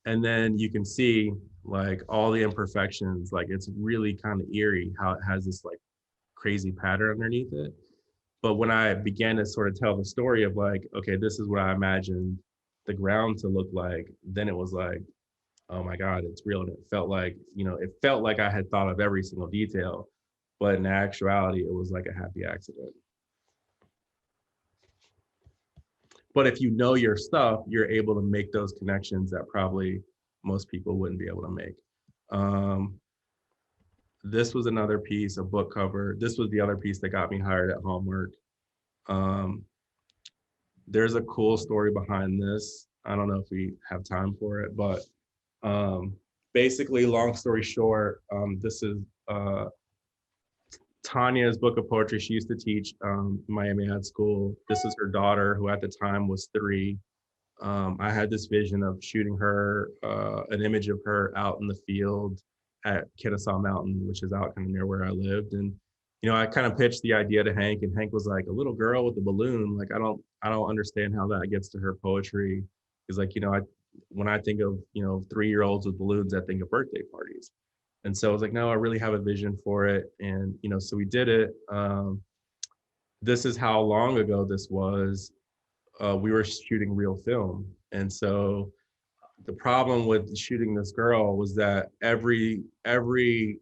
Speaker 2: And then you can see like all the imperfections, like it's really kind of eerie how it has this like crazy pattern underneath it. But when I began to sort of tell the story of like, okay, this is what I imagined the ground to look like, then it was like, oh my God, it's real. And it felt like, you know, it felt like I had thought of every single detail, but in actuality, it was like a happy accident. But if you know your stuff, you're able to make those connections that probably most people wouldn't be able to make. This was another piece, a book cover. This was the other piece that got me hired at Hallmark. There's a cool story behind this. I don't know if we have time for it, but basically, long story short, this is Tanya's book of poetry. She used to teach my M.AD school. This is her daughter, who at the time was 3. I had this vision of shooting her, an image of her out in the field at Kennesaw Mountain, which is out kind of near where I lived. And, you know, I kind of pitched the idea to Hank, and Hank was like, a little girl with a balloon. Like, I don't understand how that gets to her poetry. He's like, you know, when I think of, you know, 3-year-olds with balloons, I think of birthday parties. And so I was like, no, I really have a vision for it. And, you know, so we did it. This is how long ago this was. We were shooting real film. And so the problem with shooting this girl was that every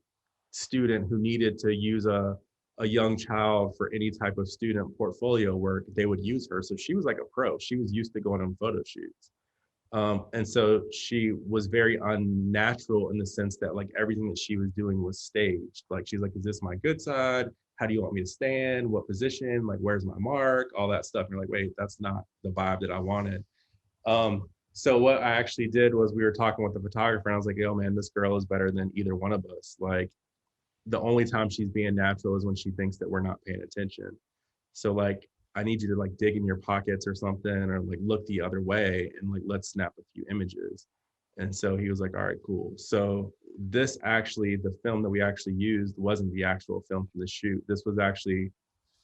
Speaker 2: student who needed to use a young child for any type of student portfolio work, they would use her. So she was like a pro. She was used to going on photo shoots. And so she was very unnatural in the sense that like everything that she was doing was staged. Like she's like, is this my good side? How do you want me to stand? What position? Like, where's my mark? All that stuff. And you're like, wait, that's not the vibe that I wanted. So what I actually did was we were talking with the photographer and I was like, yo man, this girl is better than either one of us. Like the only time she's being natural is when she thinks that we're not paying attention. So like I need you to like dig in your pockets or something, or like look the other way and like let's snap a few images. And so he was like, all right, cool. So this actually, the film that we actually used wasn't the actual film from the shoot. This was actually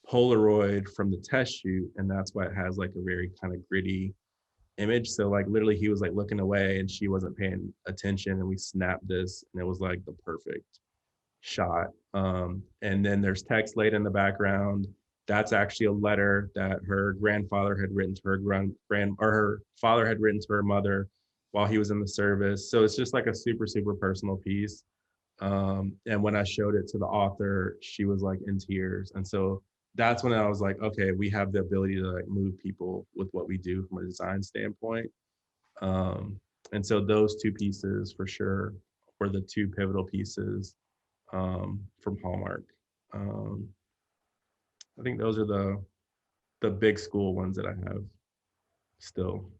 Speaker 2: Polaroid from the test shoot, and that's why it has like a very kind of gritty image. So like literally he was like looking away and she wasn't paying attention, and we snapped this and it was like the perfect shot. And then there's text laid in the background. That's actually a letter that her grandfather had written to her or her father had written to her mother while he was in the service. So it's just like a super, super personal piece. And when I showed it to the author, she was like in tears. And so that's when I was like, okay, we have the ability to like move people with what we do from a design standpoint. And so those two pieces for sure were the two pivotal pieces from Hallmark. I think those are the big school ones that I have still.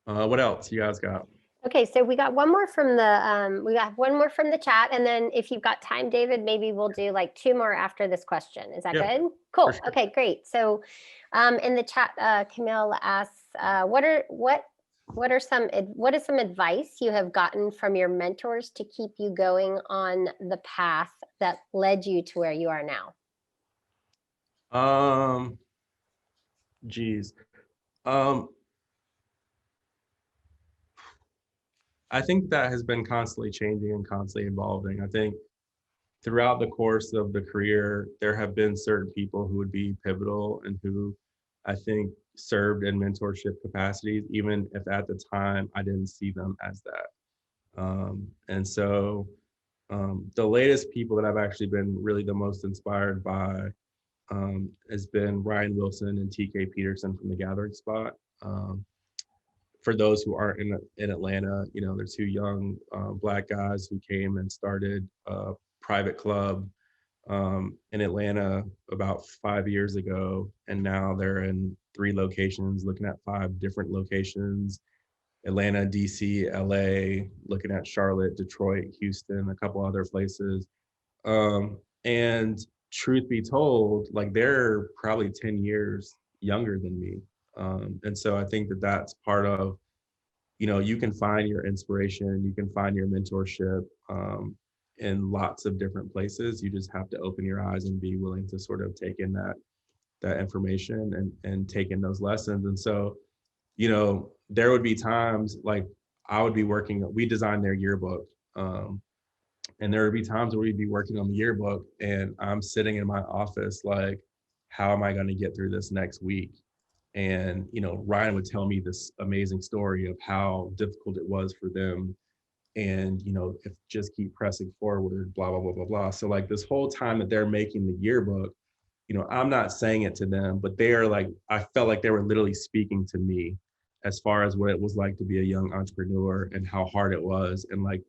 Speaker 2: What else you guys got?
Speaker 3: Okay, so we got one more from the chat, and then if you've got time, David, maybe we'll do like two more after this question. Is that
Speaker 2: Yeah,
Speaker 3: good? Cool.
Speaker 2: sure.
Speaker 3: Okay, great. So in the chat, Camille asks, what is some advice you have gotten from your mentors to keep you going on the path that led you to where you are now?
Speaker 2: Geez. I think that has been constantly changing and constantly evolving. I think throughout the course of the career, there have been certain people who would be pivotal and who I think served in mentorship capacities, even if at the time I didn't see them as that. And so the latest people that I've actually been really the most inspired by has been Ryan Wilson and TK Peterson from The Gathering Spot. For those who aren't in Atlanta, you know, they're two young Black guys who came and started a private club in Atlanta about 5 years ago. And now they're in 3 locations, looking at 5 different locations: Atlanta, DC, LA, looking at Charlotte, Detroit, Houston, a couple other places. And truth be told, like they're probably 10 years younger than me. And so I think that that's part of, you know, you can find your inspiration, you can find your mentorship in lots of different places. You just have to open your eyes and be willing to sort of take in that information and take in those lessons. And so, you know, there would be times like I would be working, we designed their yearbook. And there would be times where we'd be working on the yearbook and I'm sitting in my office like, how am I going to get through this next week? And, you know, Ryan would tell me this amazing story of how difficult it was for them. And, you know, if just keep pressing forward, blah, blah, blah, blah, blah. So like this whole time that they're making the yearbook, you know, I'm not saying it to them, but they are like, I felt like they were literally speaking to me as far as what it was like to be a young entrepreneur and how hard it was. And like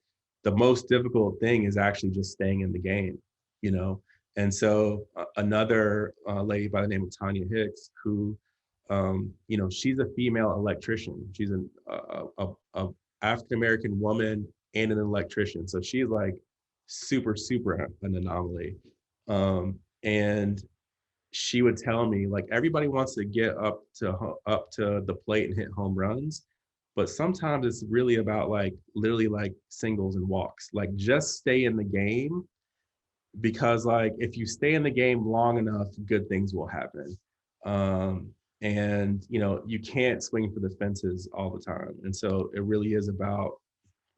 Speaker 2: the most difficult thing is actually just staying in the game, you know? And so another lady by the name of Tanya Hicks, who, you know, she's a female electrician. She's a African-American woman and an electrician. So she's like super, super an anomaly. And she would tell me like, everybody wants to get up to the plate and hit home runs, but sometimes it's really about like literally like singles and walks. Like just stay in the game, because like if you stay in the game long enough, good things will happen. And you know, you can't swing for the fences all the time. And so it really is about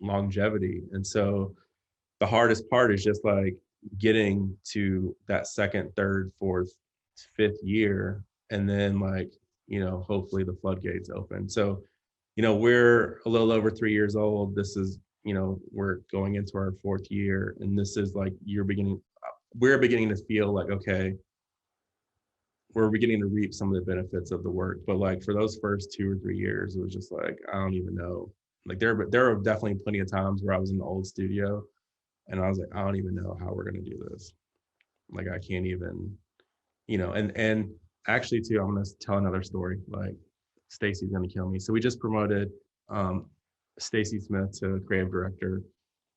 Speaker 2: longevity. And so the hardest part is just like getting to that second, third, fourth, fifth year, and then like, you know, hopefully the floodgates open. So, you know, we're a little over 3 years old. This is, you know, we're going into our 4th year, and this is like we're beginning to feel like, okay, we're beginning to reap some of the benefits of the work. But like for those first 2 or 3 years, it was just like, I don't even know. Like there are definitely plenty of times where I was in the old studio and I was like, I don't even know how we're going to do this. Like I can't even, you know, and actually too, I'm going to tell another story. Like Stacy's going to kill me. So we just promoted Stacy Smith to creative director.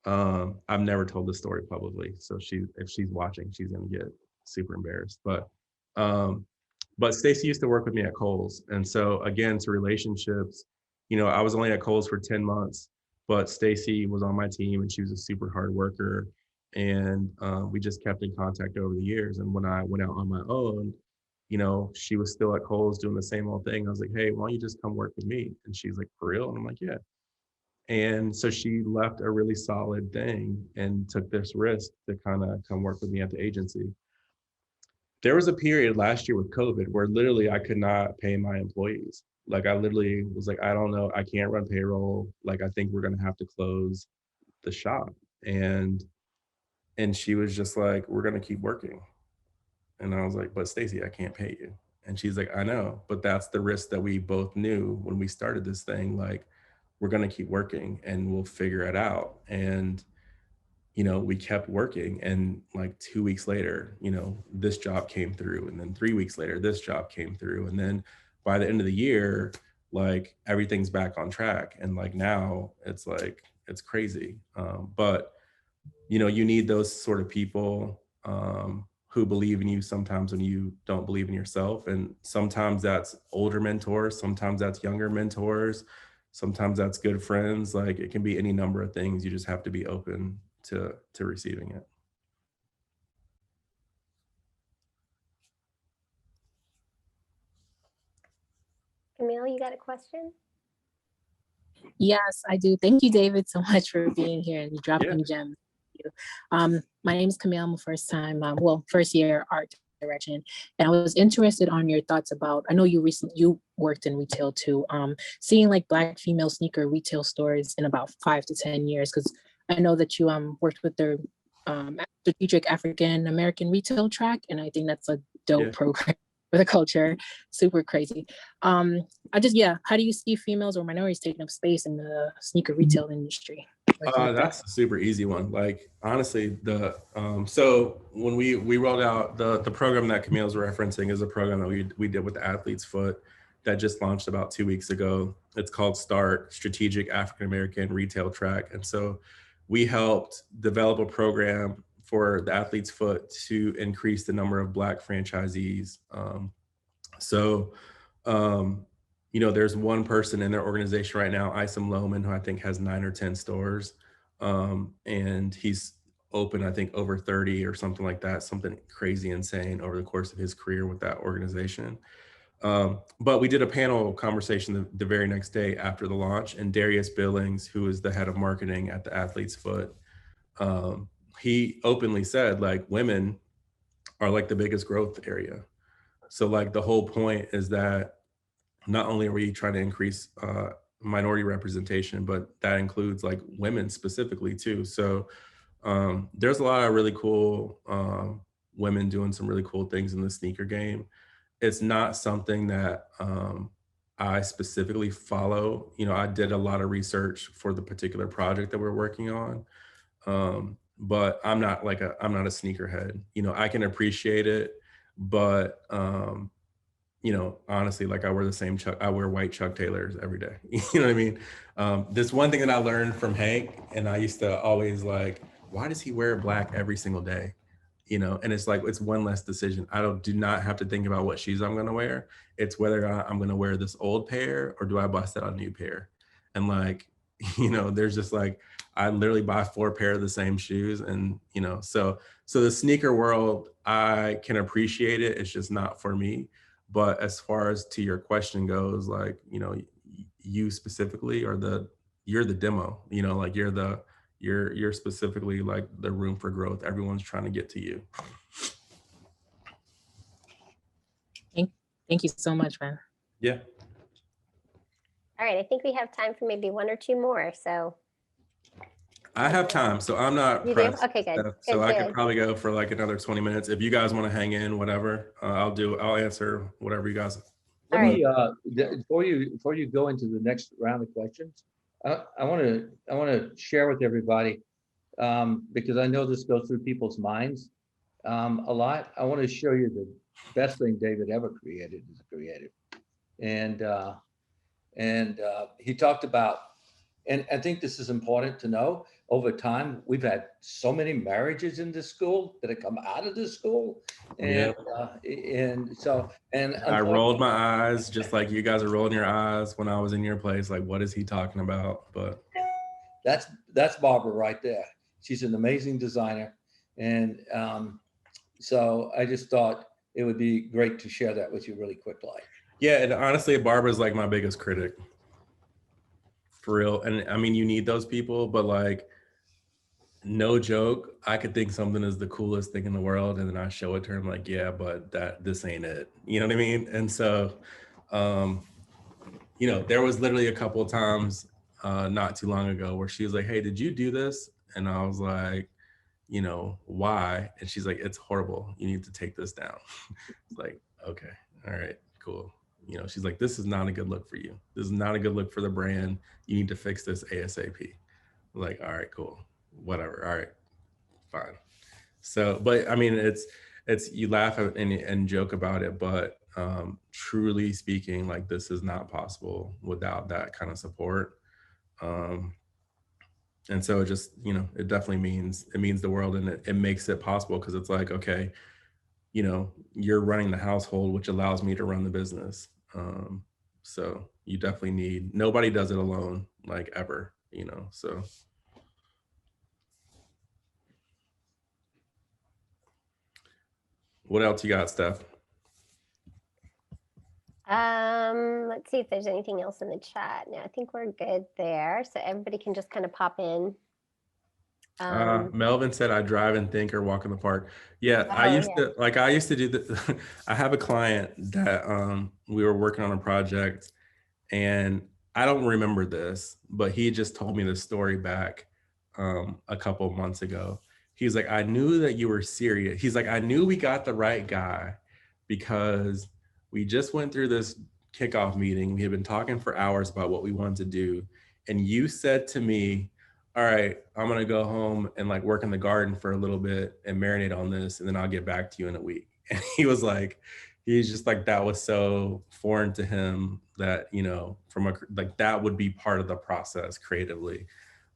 Speaker 2: I've never told this story publicly. So if she's watching, she's going to get super embarrassed. But But Stacy used to work with me at Kohl's. And so again, to relationships, you know, I was only at Kohl's for 10 months, but Stacy was on my team and she was a super hard worker. And we just kept in contact over the years. And when I went out on my own, you know, she was still at Kohl's doing the same old thing. I was like, hey, why don't you just come work with me? And she's like, for real? And I'm like, yeah. And so she left a really solid thing and took this risk to kind of come work with me at the agency. There was a period last year with COVID where literally I could not pay my employees. Like I literally was like, I don't know, I can't run payroll. Like I think we're gonna have to close the shop. And she was just like, we're gonna keep working. And I was like, but Stacy, I can't pay you. And she's like, I know, but that's the risk that we both knew when we started this thing. Like, we're gonna keep working and we'll figure it out. And you know, we kept working, and like 2 weeks later, you know, this job came through, and then 3 weeks later, this job came through. And then by the end of the year, like everything's back on track. And like now it's like, it's crazy. But you know, you need those sort of people who believe in you sometimes when you don't believe in yourself. And sometimes that's older mentors, sometimes that's younger mentors, sometimes that's good friends. Like it can be any number of things. You just have to be open to receiving it.
Speaker 3: Camille, you got a question?
Speaker 7: Yes, I do. Thank you, David, so much for being here and dropping gems. My name is Camille. I'm a first time, first year art direction. And I was interested on your thoughts about, I know you worked in retail too, seeing like Black female sneaker retail stores in about 5 to 10 years, because I know that you worked with their strategic African American retail track. And I think that's a dope program for the culture. Super crazy. How do you see females or minorities taking up space in the sneaker retail industry?
Speaker 2: That's a super easy one. Like honestly, so when we rolled out the program that Camille's referencing is a program that we did with the Athlete's Foot that just launched about 2 weeks ago. It's called START, Strategic African American Retail Track. And so we helped develop a program for the Athlete's Foot to increase the number of Black franchisees. You know, there's one person in their organization right now, Isom Lohman, who I think has 9 or 10 stores. And he's opened, I think, over 30 or something like that, something crazy insane over the course of his career with that organization. But we did a panel conversation the very next day after the launch, and Darius Billings, who is the head of marketing at the Athlete's Foot, he openly said, like, women are like the biggest growth area. So like the whole point is that not only are we trying to increase minority representation, but that includes like women specifically too. So there's a lot of really cool women doing some really cool things in the sneaker game. It's not something that I specifically follow. You know, I did a lot of research for the particular project that we're working on. But I'm not a sneakerhead. You know, I can appreciate it, but you know, honestly, like I wear white Chuck Taylors every day. You know what I mean? This one thing that I learned from Hank, and I used to always like, why does he wear black every single day? You know, and it's like, it's one less decision. I do not have to think about what shoes I'm going to wear. It's whether I'm going to wear this old pair or do I bust out a new pair? And like, you know, there's just like, I literally buy 4 pair of the same shoes. And, you know, so the sneaker world, I can appreciate it. It's just not for me. But as far as to your question goes, like, you know, you specifically you're the demo, you know, like you're specifically like the room for growth. Everyone's trying to get to you.
Speaker 7: Thank you so much, man.
Speaker 2: Yeah.
Speaker 3: All right, I think we have time for maybe 1 or 2 more. So
Speaker 2: I have time, so I'm not pressed.
Speaker 3: Okay, good.
Speaker 2: So I could probably go for like another 20 minutes. If you guys want to hang in, whatever, I'll answer whatever you guys.
Speaker 1: Let me, before you go into the next round of questions, I want to share with everybody, because I know this goes through people's minds a lot. I want to show you the best thing David ever created as a creative, and he talked about And I think this is important to know. Over time, we've had so many marriages in this school that have come out of this school. And, and
Speaker 2: I rolled my eyes just like you guys are rolling your eyes when I was in your place. Like, what is he talking about? But
Speaker 1: that's Barbara right there. She's an amazing designer. And so I just thought it would be great to share that with you really quickly.
Speaker 2: Yeah, and honestly, Barbara's like my biggest critic. For real. And I mean, you need those people, but like, no joke, I could think something is the coolest thing in the world, and then I show it to her, I'm like, yeah, but this ain't it. You know what I mean? And so, you know, there was literally a couple of times not too long ago where she was like, hey, did you do this? And I was like, you know, why? And she's like, it's horrible. You need to take this down. It's like, okay, all right, cool. You know, she's like, this is not a good look for you. This is not a good look for the brand. You need to fix this ASAP. I'm like, all right, cool. Whatever. All right, fine. So, but I mean, it's you laugh and joke about it, but truly speaking, like this is not possible without that kind of support. And so it just, you know, it definitely means the world, and it makes it possible because it's like, okay, you know, you're running the household, which allows me to run the business. So you definitely need, nobody does it alone, like ever, you know, so. What else you got, Steph?
Speaker 3: Let's see if there's anything else in the chat. No, I think we're good there. So everybody can just kind of pop in.
Speaker 2: Melvin said, I drive and think or walk in the park. Yeah, I used to do that. I have a client that we were working on a project, and I don't remember this, but he just told me this story back a couple of months ago. He's like, I knew that you were serious. He's like, I knew we got the right guy because we just went through this kickoff meeting. We had been talking for hours about what we wanted to do. And you said to me, all right, I'm going to go home and like work in the garden for a little bit and marinate on this. And then I'll get back to you in a week. And he was like, he's just like, that was so foreign to him that, you know, like that would be part of the process creatively.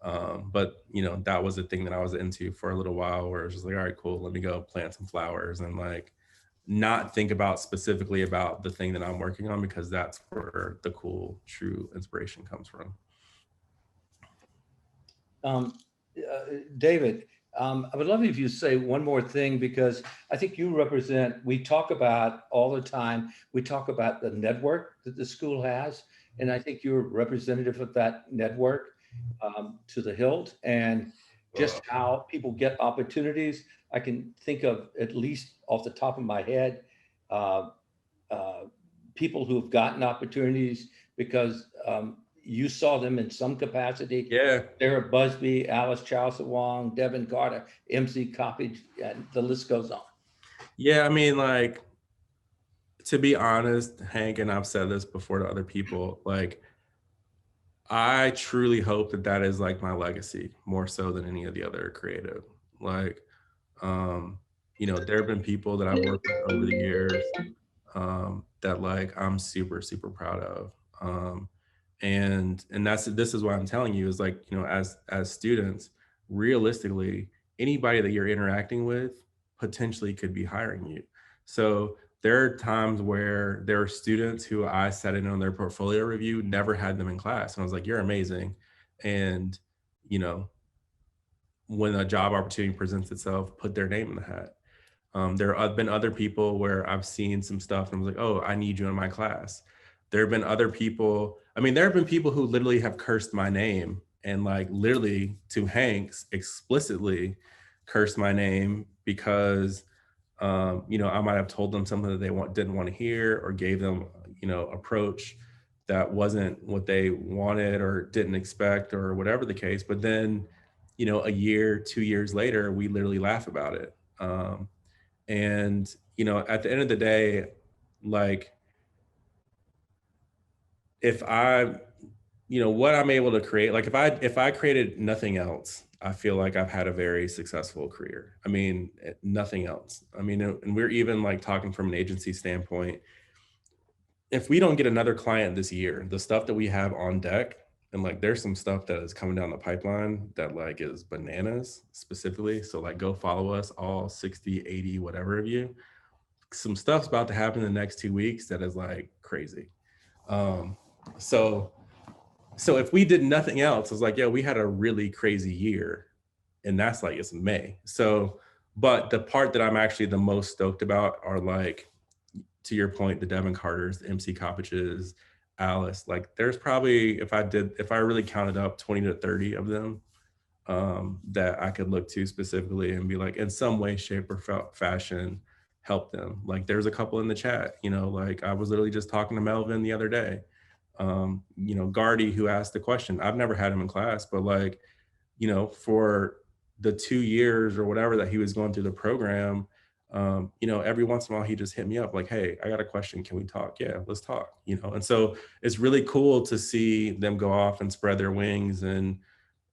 Speaker 2: But you know, that was the thing that I was into for a little while, where it was just like, all right, cool, let me go plant some flowers and like not think about specifically about the thing that I'm working on, because that's where the cool, true inspiration comes from.
Speaker 1: David, I would love if you say one more thing, because I think you represent, we talk about all the time, we talk about the network that the school has, and I think you're representative of that network to the hilt, and just how people get opportunities. I can think of, at least off the top of my head, people who have gotten opportunities because you saw them in some capacity.
Speaker 2: Yeah.
Speaker 1: Sarah Busby, Alice Chowsa-Wong, Devin Carter, MC Coppage, and the list goes on.
Speaker 2: Yeah, I mean, like, to be honest, Hank, and I've said this before to other people, like, I truly hope that that is like my legacy more so than any of the other creative. Like, you know, there have been people that I've worked with over the years that like I'm super, super proud of. And this is what I'm telling you is like, you know, as students, realistically, anybody that you're interacting with potentially could be hiring you. So there are times where there are students who I sat in on their portfolio review, never had them in class. And I was like, you're amazing. And, you know, when a job opportunity presents itself, put their name in the hat. There have been other people where I've seen some stuff and I was like, oh, I need you in my class. There have been other people. I mean, there have been people who literally have cursed my name, and like literally to Hank's explicitly cursed my name because, you know, I might have told them something that they didn't want to hear, or gave them, you know, approach that wasn't what they wanted or didn't expect, or whatever the case. But then, you know, a year, 2 years later, we literally laugh about it. And, you know, at the end of the day, like, if I, you know, what I'm able to create, like if I created nothing else, I feel like I've had a very successful career. I mean, nothing else. I mean, and we're even like talking from an agency standpoint. If we don't get another client this year, the stuff that we have on deck, And like, there's some stuff that is coming down the pipeline that like is bananas specifically. So like, go follow us, all 60, 80, whatever of you. Some stuff's about to happen in the next 2 weeks that is like crazy. So if we did nothing else, it's like, yeah, we had a really crazy year, and that's like, it's May. So, but the part that I'm actually the most stoked about are like, to your point, the Devin Carters, the MC Coppages, Alice, like there's probably, if I really counted up 20 to 30 of them that I could look to specifically and be like, in some way, shape, or fashion, help them. Like there's a couple in the chat, you know, like I was literally just talking to Melvin the other day, you know, Gardy, who asked the question. I've never had him in class, but like, you know, for the 2 years or whatever that he was going through the program, you know, every once in a while he just hit me up like, hey, I got a question. Can we talk? Yeah, let's talk, you know? And so it's really cool to see them go off and spread their wings and,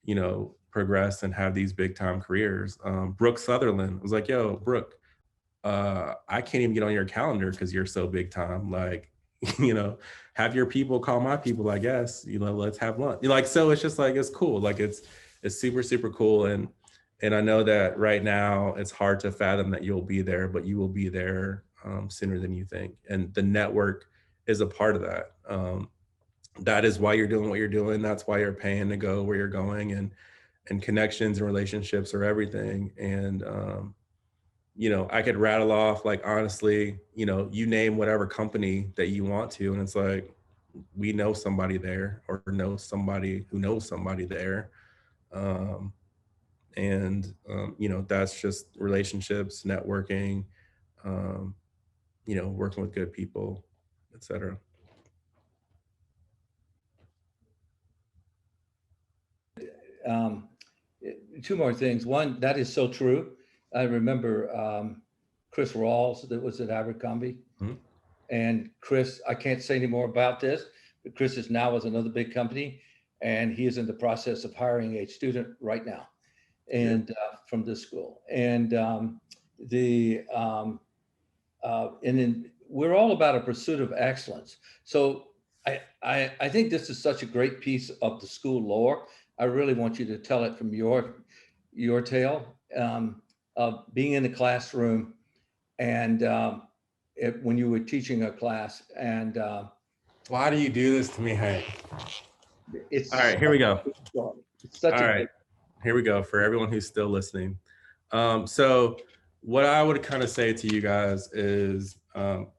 Speaker 2: you know, progress and have these big time careers. Brooke Sutherland was like, yo, Brooke, I can't even get on your calendar because you're so big time. Like, you know, have your people call my people, I guess, you know, let's have lunch. Like, so it's just like, it's cool. Like it's super, super cool. And I know that right now it's hard to fathom that you'll be there, but you will be there sooner than you think. And the network is a part of that. That is why you're doing what you're doing. That's why you're paying to go where you're going, and connections and relationships are everything. And, you know, I could rattle off, like, honestly, you know, you name whatever company that you want to, and it's like, we know somebody there or know somebody who knows somebody there. You know, that's just relationships, networking, you know, working with good people, etc.
Speaker 1: Two more things. One, that is so true. I remember Chris Rawls that was at Abercrombie.
Speaker 2: Mm-hmm.
Speaker 1: And Chris, I can't say any more about this, but Chris is now with another big company, and he is in the process of hiring a student right now, and from this school. And then we're all about a pursuit of excellence. So I think this is such a great piece of the school lore. I really want you to tell it from your tale of being in the classroom and when you were teaching a class. And
Speaker 2: why do you do this to me, Hank?
Speaker 1: It's
Speaker 2: all right. Here we go.
Speaker 1: It's such
Speaker 2: all right. Here we go for everyone who's still listening. So what I would kind of say to you guys is,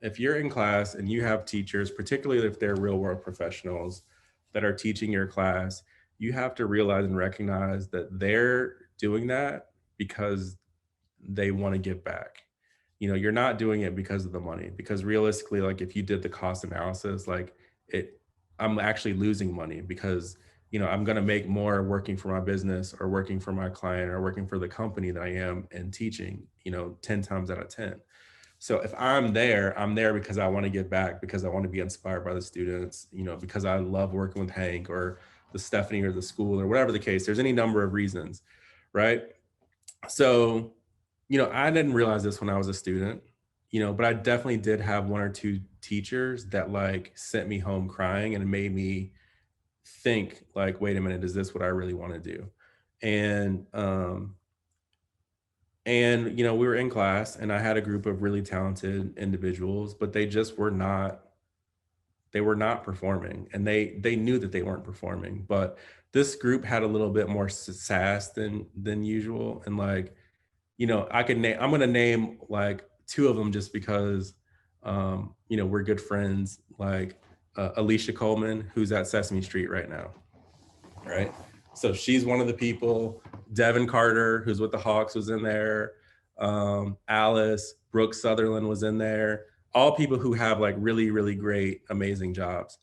Speaker 2: if you're in class and you have teachers, particularly if they're real world professionals that are teaching your class, you have to realize and recognize that they're doing that because they want to give back. You know, you're not doing it because of the money, because realistically, like if you did the cost analysis, like I'm actually losing money because, you know, I'm going to make more working for my business or working for my client or working for the company than I am in teaching, you know, 10 times out of 10. So if I'm there because I want to give back, because I want to be inspired by the students, you know, because I love working with Hank or the Stephanie or the school or whatever the case. There's any number of reasons, right? So, you know, I didn't realize this when I was a student, you know, but I definitely did have one or two teachers that like sent me home crying and it made me think like, wait a minute, is this what I really want to do? And you know, we were in class and I had a group of really talented individuals, but they just were not performing, and they knew that they weren't performing. But this group had a little bit more sass than usual. And like, you know, I'm going to name like two of them just because, you know, we're good friends, like Alicia Coleman, who's at Sesame Street right now, right? So she's one of the people. Devin Carter, who's with the Hawks, was in there. Alice, Brooke Sutherland was in there. All people who have like really, really great, amazing jobs.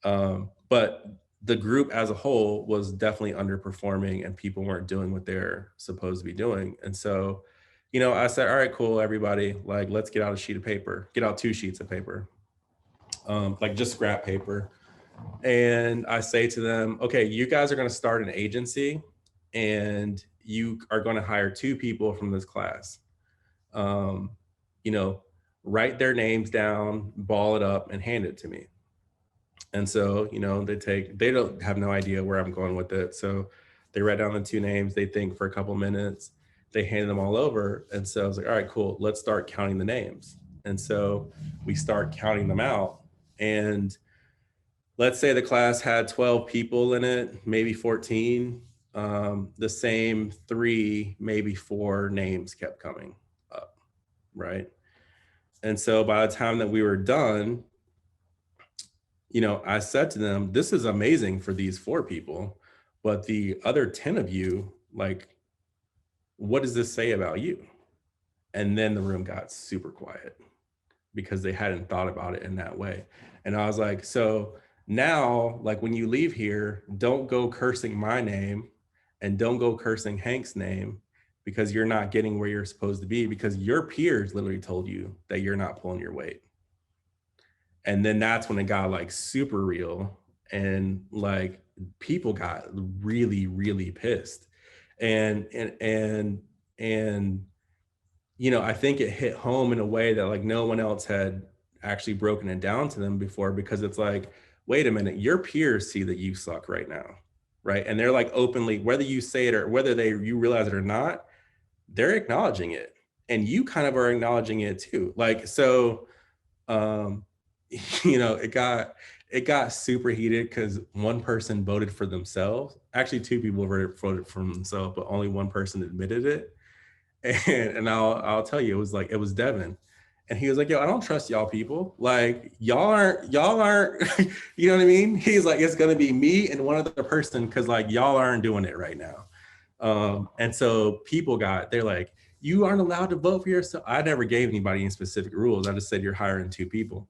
Speaker 2: But the group as a whole was definitely underperforming and people weren't doing what they're supposed to be doing. And so, you know, I said, all right, cool, everybody, like, let's get out get out 2 sheets of paper, like just scrap paper. And I say to them, okay, you guys are going to start an agency and you are going to hire 2 people from this class. You know, write their names down, ball it up and hand it to me. And so, you know, they don't have no idea where I'm going with it. So they write down the 2 names, they think for a couple minutes, they hand them all over. And so I was like, all right, cool, let's start counting the names. And so we start counting them out. And let's say the class had 12 people in it, maybe 14. The same 3, maybe 4 names kept coming up, right? And so by the time that we were done, you know, I said to them, this is amazing for these 4 people, but the other 10 of you, like, what does this say about you? And then the room got super quiet because they hadn't thought about it in that way. And I was like, so now, like, when you leave here, don't go cursing my name and don't go cursing Hank's name, because you're not getting where you're supposed to be, because your peers literally told you that you're not pulling your weight. And then that's when it got like super real, and like people got really, really pissed. And you know, I think it hit home in a way that like no one else had actually broken it down to them before, because it's like, wait a minute, your peers see that you suck right now, right? And they're like openly, whether you say it or whether you realize it or not, they're acknowledging it, and you kind of are acknowledging it too. Like, so you know, it got super heated because one person voted for themselves. Actually, 2 people voted for themselves, but only one person admitted it. And I'll tell you, it was Devin. And he was like, yo, I don't trust y'all people. Like, y'all aren't, you know what I mean? He's like, it's gonna be me and one other person, because like y'all aren't doing it right now. And so they're like, you aren't allowed to vote for yourself. I never gave anybody any specific rules. I just said you're hiring 2 people.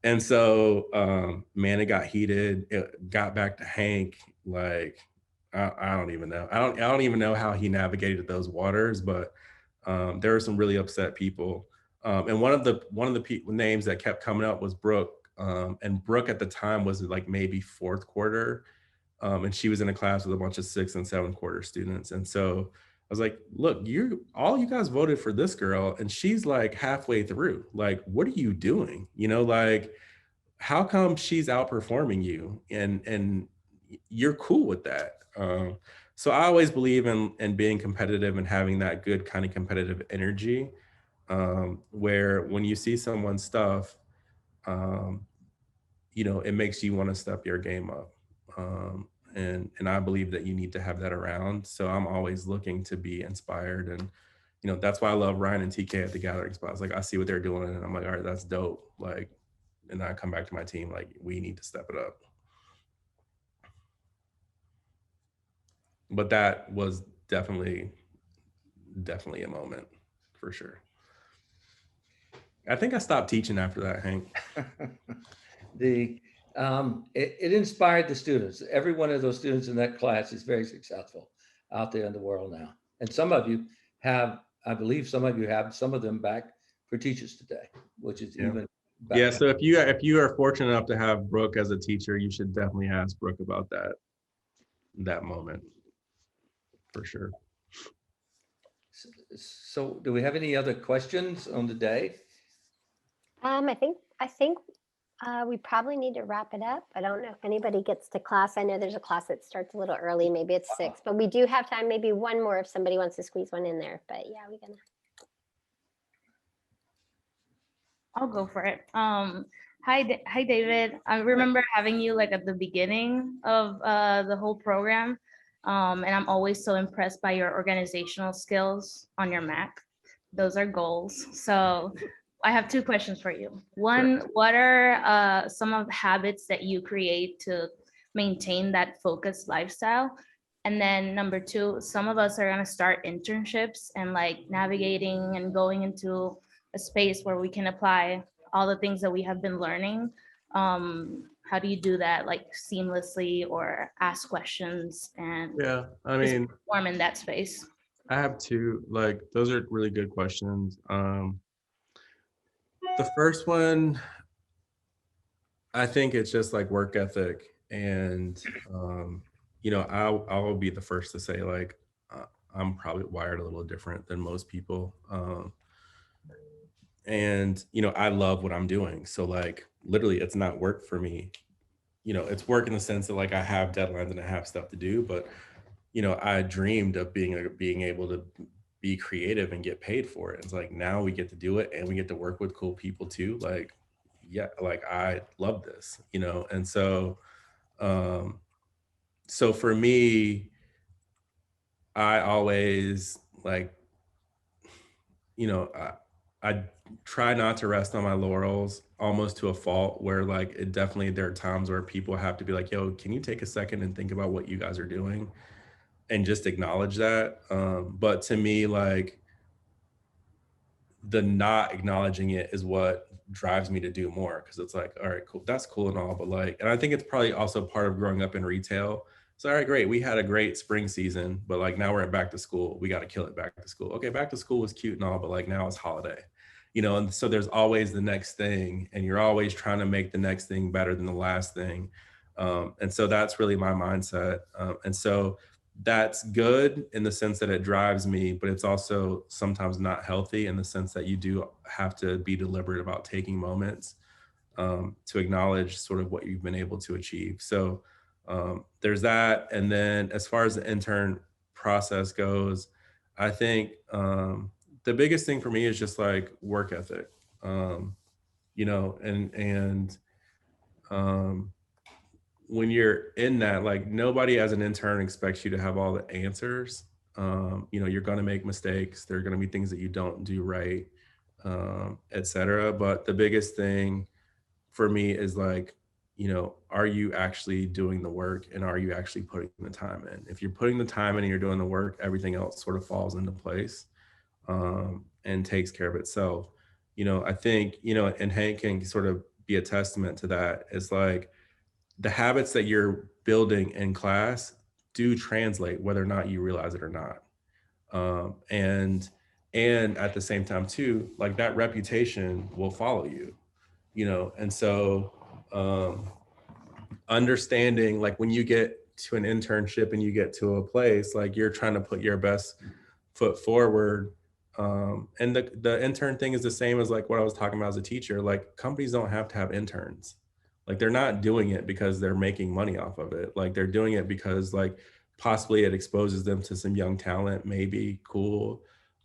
Speaker 2: And so, man, it got heated. It got back to Hank. Like, I don't even know. I don't even know how he navigated those waters, but there were some really upset people. And one of the names that kept coming up was Brooke. And Brooke at the time was like maybe 4th quarter. And she was in a class with a bunch of 6th and 7th quarter students. And so I was like, look, all you guys voted for this girl, and she's like halfway through. Like, what are you doing? You know, like, how come she's outperforming you? And you're cool with that. So I always believe in being competitive and having that good kind of competitive energy, where when you see someone's stuff, you know, it makes you want to step your game up. And I believe that you need to have that around. So I'm always looking to be inspired. And, you know, that's why I love Ryan and TK at the gathering spots. Like, I see what they're doing and I'm like, all right, that's dope. Like, and I come back to my team, like, we need to step it up. But that was definitely a moment for sure. I think I stopped teaching after that, Hank.
Speaker 1: It inspired the students. Every one of those students in that class is very successful out there in the world now. And some of you have, I believe some of you have some of them back for Teachers Today, which is even better.
Speaker 2: Yeah, so if you are fortunate enough to have Brooke as a teacher, you should definitely ask Brooke about that moment, for sure.
Speaker 1: So do we have any other questions on the day?
Speaker 3: I think we probably need to wrap it up. I don't know if anybody gets to class. I know there's a class that starts a little early. Maybe it's 6, but we do have time. Maybe one more if somebody wants to squeeze one in there. But yeah, we're gonna.
Speaker 5: I'll go for it. Hi, David. I remember having you like at the beginning of the whole program, and I'm always so impressed by your organizational skills on your Mac. Those are goals. So I have 2 questions for you. One, what are some of the habits that you create to maintain that focused lifestyle? And then number 2, some of us are going to start internships and like navigating and going into a space where we can apply all the things that we have been learning. How do you do that, like seamlessly, or ask questions and
Speaker 2: I mean,
Speaker 5: perform in that space?
Speaker 2: I have 2, like, those are really good questions. The first one, I think it's just like work ethic. And, you know, I'll be the first to say, like, I'm probably wired a little different than most people. And, you know, I love what I'm doing. So like, literally, it's not work for me you know, it's work in the sense that like I have deadlines and I have stuff to do, but you know, I dreamed of being able to be creative and get paid for it. It's like now we get to do it and we get to work with cool people too. Like, yeah, like I love this, you know, and so so for me, I always like, you know, I try not to rest on my laurels almost to a fault where like it definitely there are times where people have to be like, yo, can you take a second and think about what you guys are doing and just acknowledge that. But to me, like the not acknowledging it is what drives me to do more, because it's like, all right, cool, that's cool and all, but like, and I think it's probably also part of growing up in retail. So all right, great, we had a great spring season, but like now we're at back to school, we got to kill it back to school. Okay, back to school was cute and all, but like now it's holiday, you know, and so there's always the next thing, and you're always trying to make the next thing better than the last thing. And so that's really my mindset. And so that's good in the sense that it drives me, but it's also sometimes not healthy in the sense that you do have to be deliberate about taking moments to acknowledge sort of what you've been able to achieve. So there's that. And then as far as the intern process goes, I think the biggest thing for me is just like work ethic, you know, and when you're in that, like nobody as an intern expects you to have all the answers. You know, you're going to make mistakes. There are going to be things that you don't do right, et cetera. But the biggest thing for me is like, you know, are you actually doing the work and are you actually putting the time in? If you're putting the time in and you're doing the work, everything else sort of falls into place and takes care of itself. You know, I think, you know, and Hank can sort of be a testament to that. It's like, the habits that you're building in class do translate whether or not you realize it or not. And at the same time too, like that reputation will follow you, you know? And so understanding like when you get to an internship and you get to a place, like you're trying to put your best foot forward. And the intern thing is the same as like what I was talking about as a teacher. Like companies don't have to have interns. Like they're not doing it because they're making money off of it. Like they're doing it because like possibly it exposes them to some young talent, maybe cool.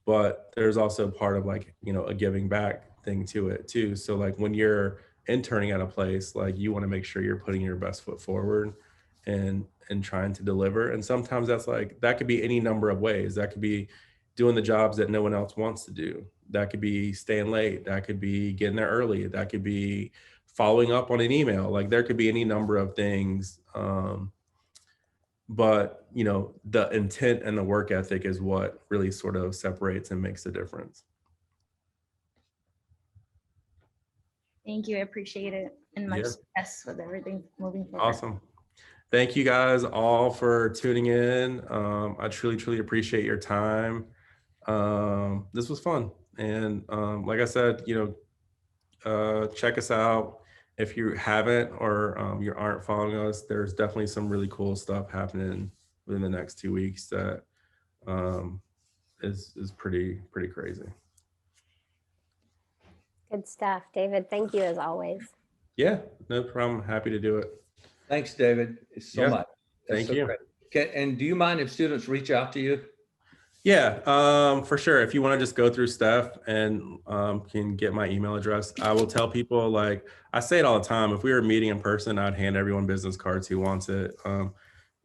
Speaker 2: But there's also part of like, you know, a giving back thing to it too. So like when you're interning at a place, like you want to make sure you're putting your best foot forward and trying to deliver. And sometimes that's like, that could be any number of ways. That could be doing the jobs that no one else wants to do. That could be staying late. That could be getting there early. That could be following up on an email. Like there could be any number of things. But you know, the intent and the work ethic is what really sort of separates and makes the difference.
Speaker 8: Thank you. I appreciate it. And much success with everything moving forward.
Speaker 2: Awesome. Thank you guys all for tuning in. I truly, truly appreciate your time. This was fun. And like I said, you know, check us out. If you haven't or you aren't following us, there's definitely some really cool stuff happening within the next 2 weeks that is pretty crazy.
Speaker 3: Good stuff. David, thank you as always.
Speaker 2: Yeah, no problem. Happy to do it.
Speaker 1: Thanks, David. It's so much. That's
Speaker 2: Thank you.
Speaker 1: Great. And do you mind if students reach out to you?
Speaker 2: Yeah, for sure. If you want to just go through stuff and can get my email address, I will tell people, like I say it all the time, if we were meeting in person, I'd hand everyone business cards who wants it.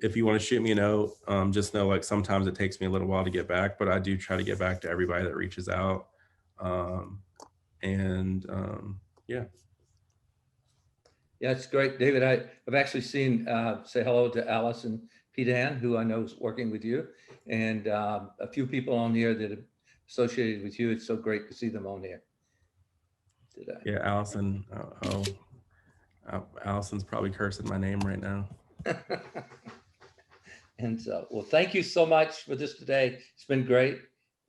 Speaker 2: If you want to shoot me a note, just know like sometimes it takes me a little while to get back, but I do try to get back to everybody that reaches out. Yeah.
Speaker 1: Yeah, it's great. David, I've actually seen, say hello to Alice and Tann, who I know is working with you, and a few people on here that are associated with you. It's so great to see them on here today.
Speaker 2: Yeah, Allison. Allison's probably cursing my name right now.
Speaker 1: And so, well, thank you so much for this today. It's been great.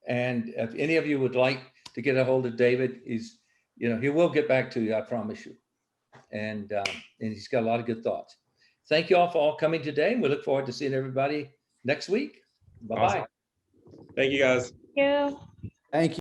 Speaker 1: And if any of you would like to get a hold of David, he's, you know, he will get back to you, I promise you. And he's got a lot of good thoughts. Thank you all for all coming today. And we look forward to seeing everybody next week. Bye-bye.
Speaker 2: Awesome. Thank you, guys.
Speaker 8: Thank you.
Speaker 6: Thank you.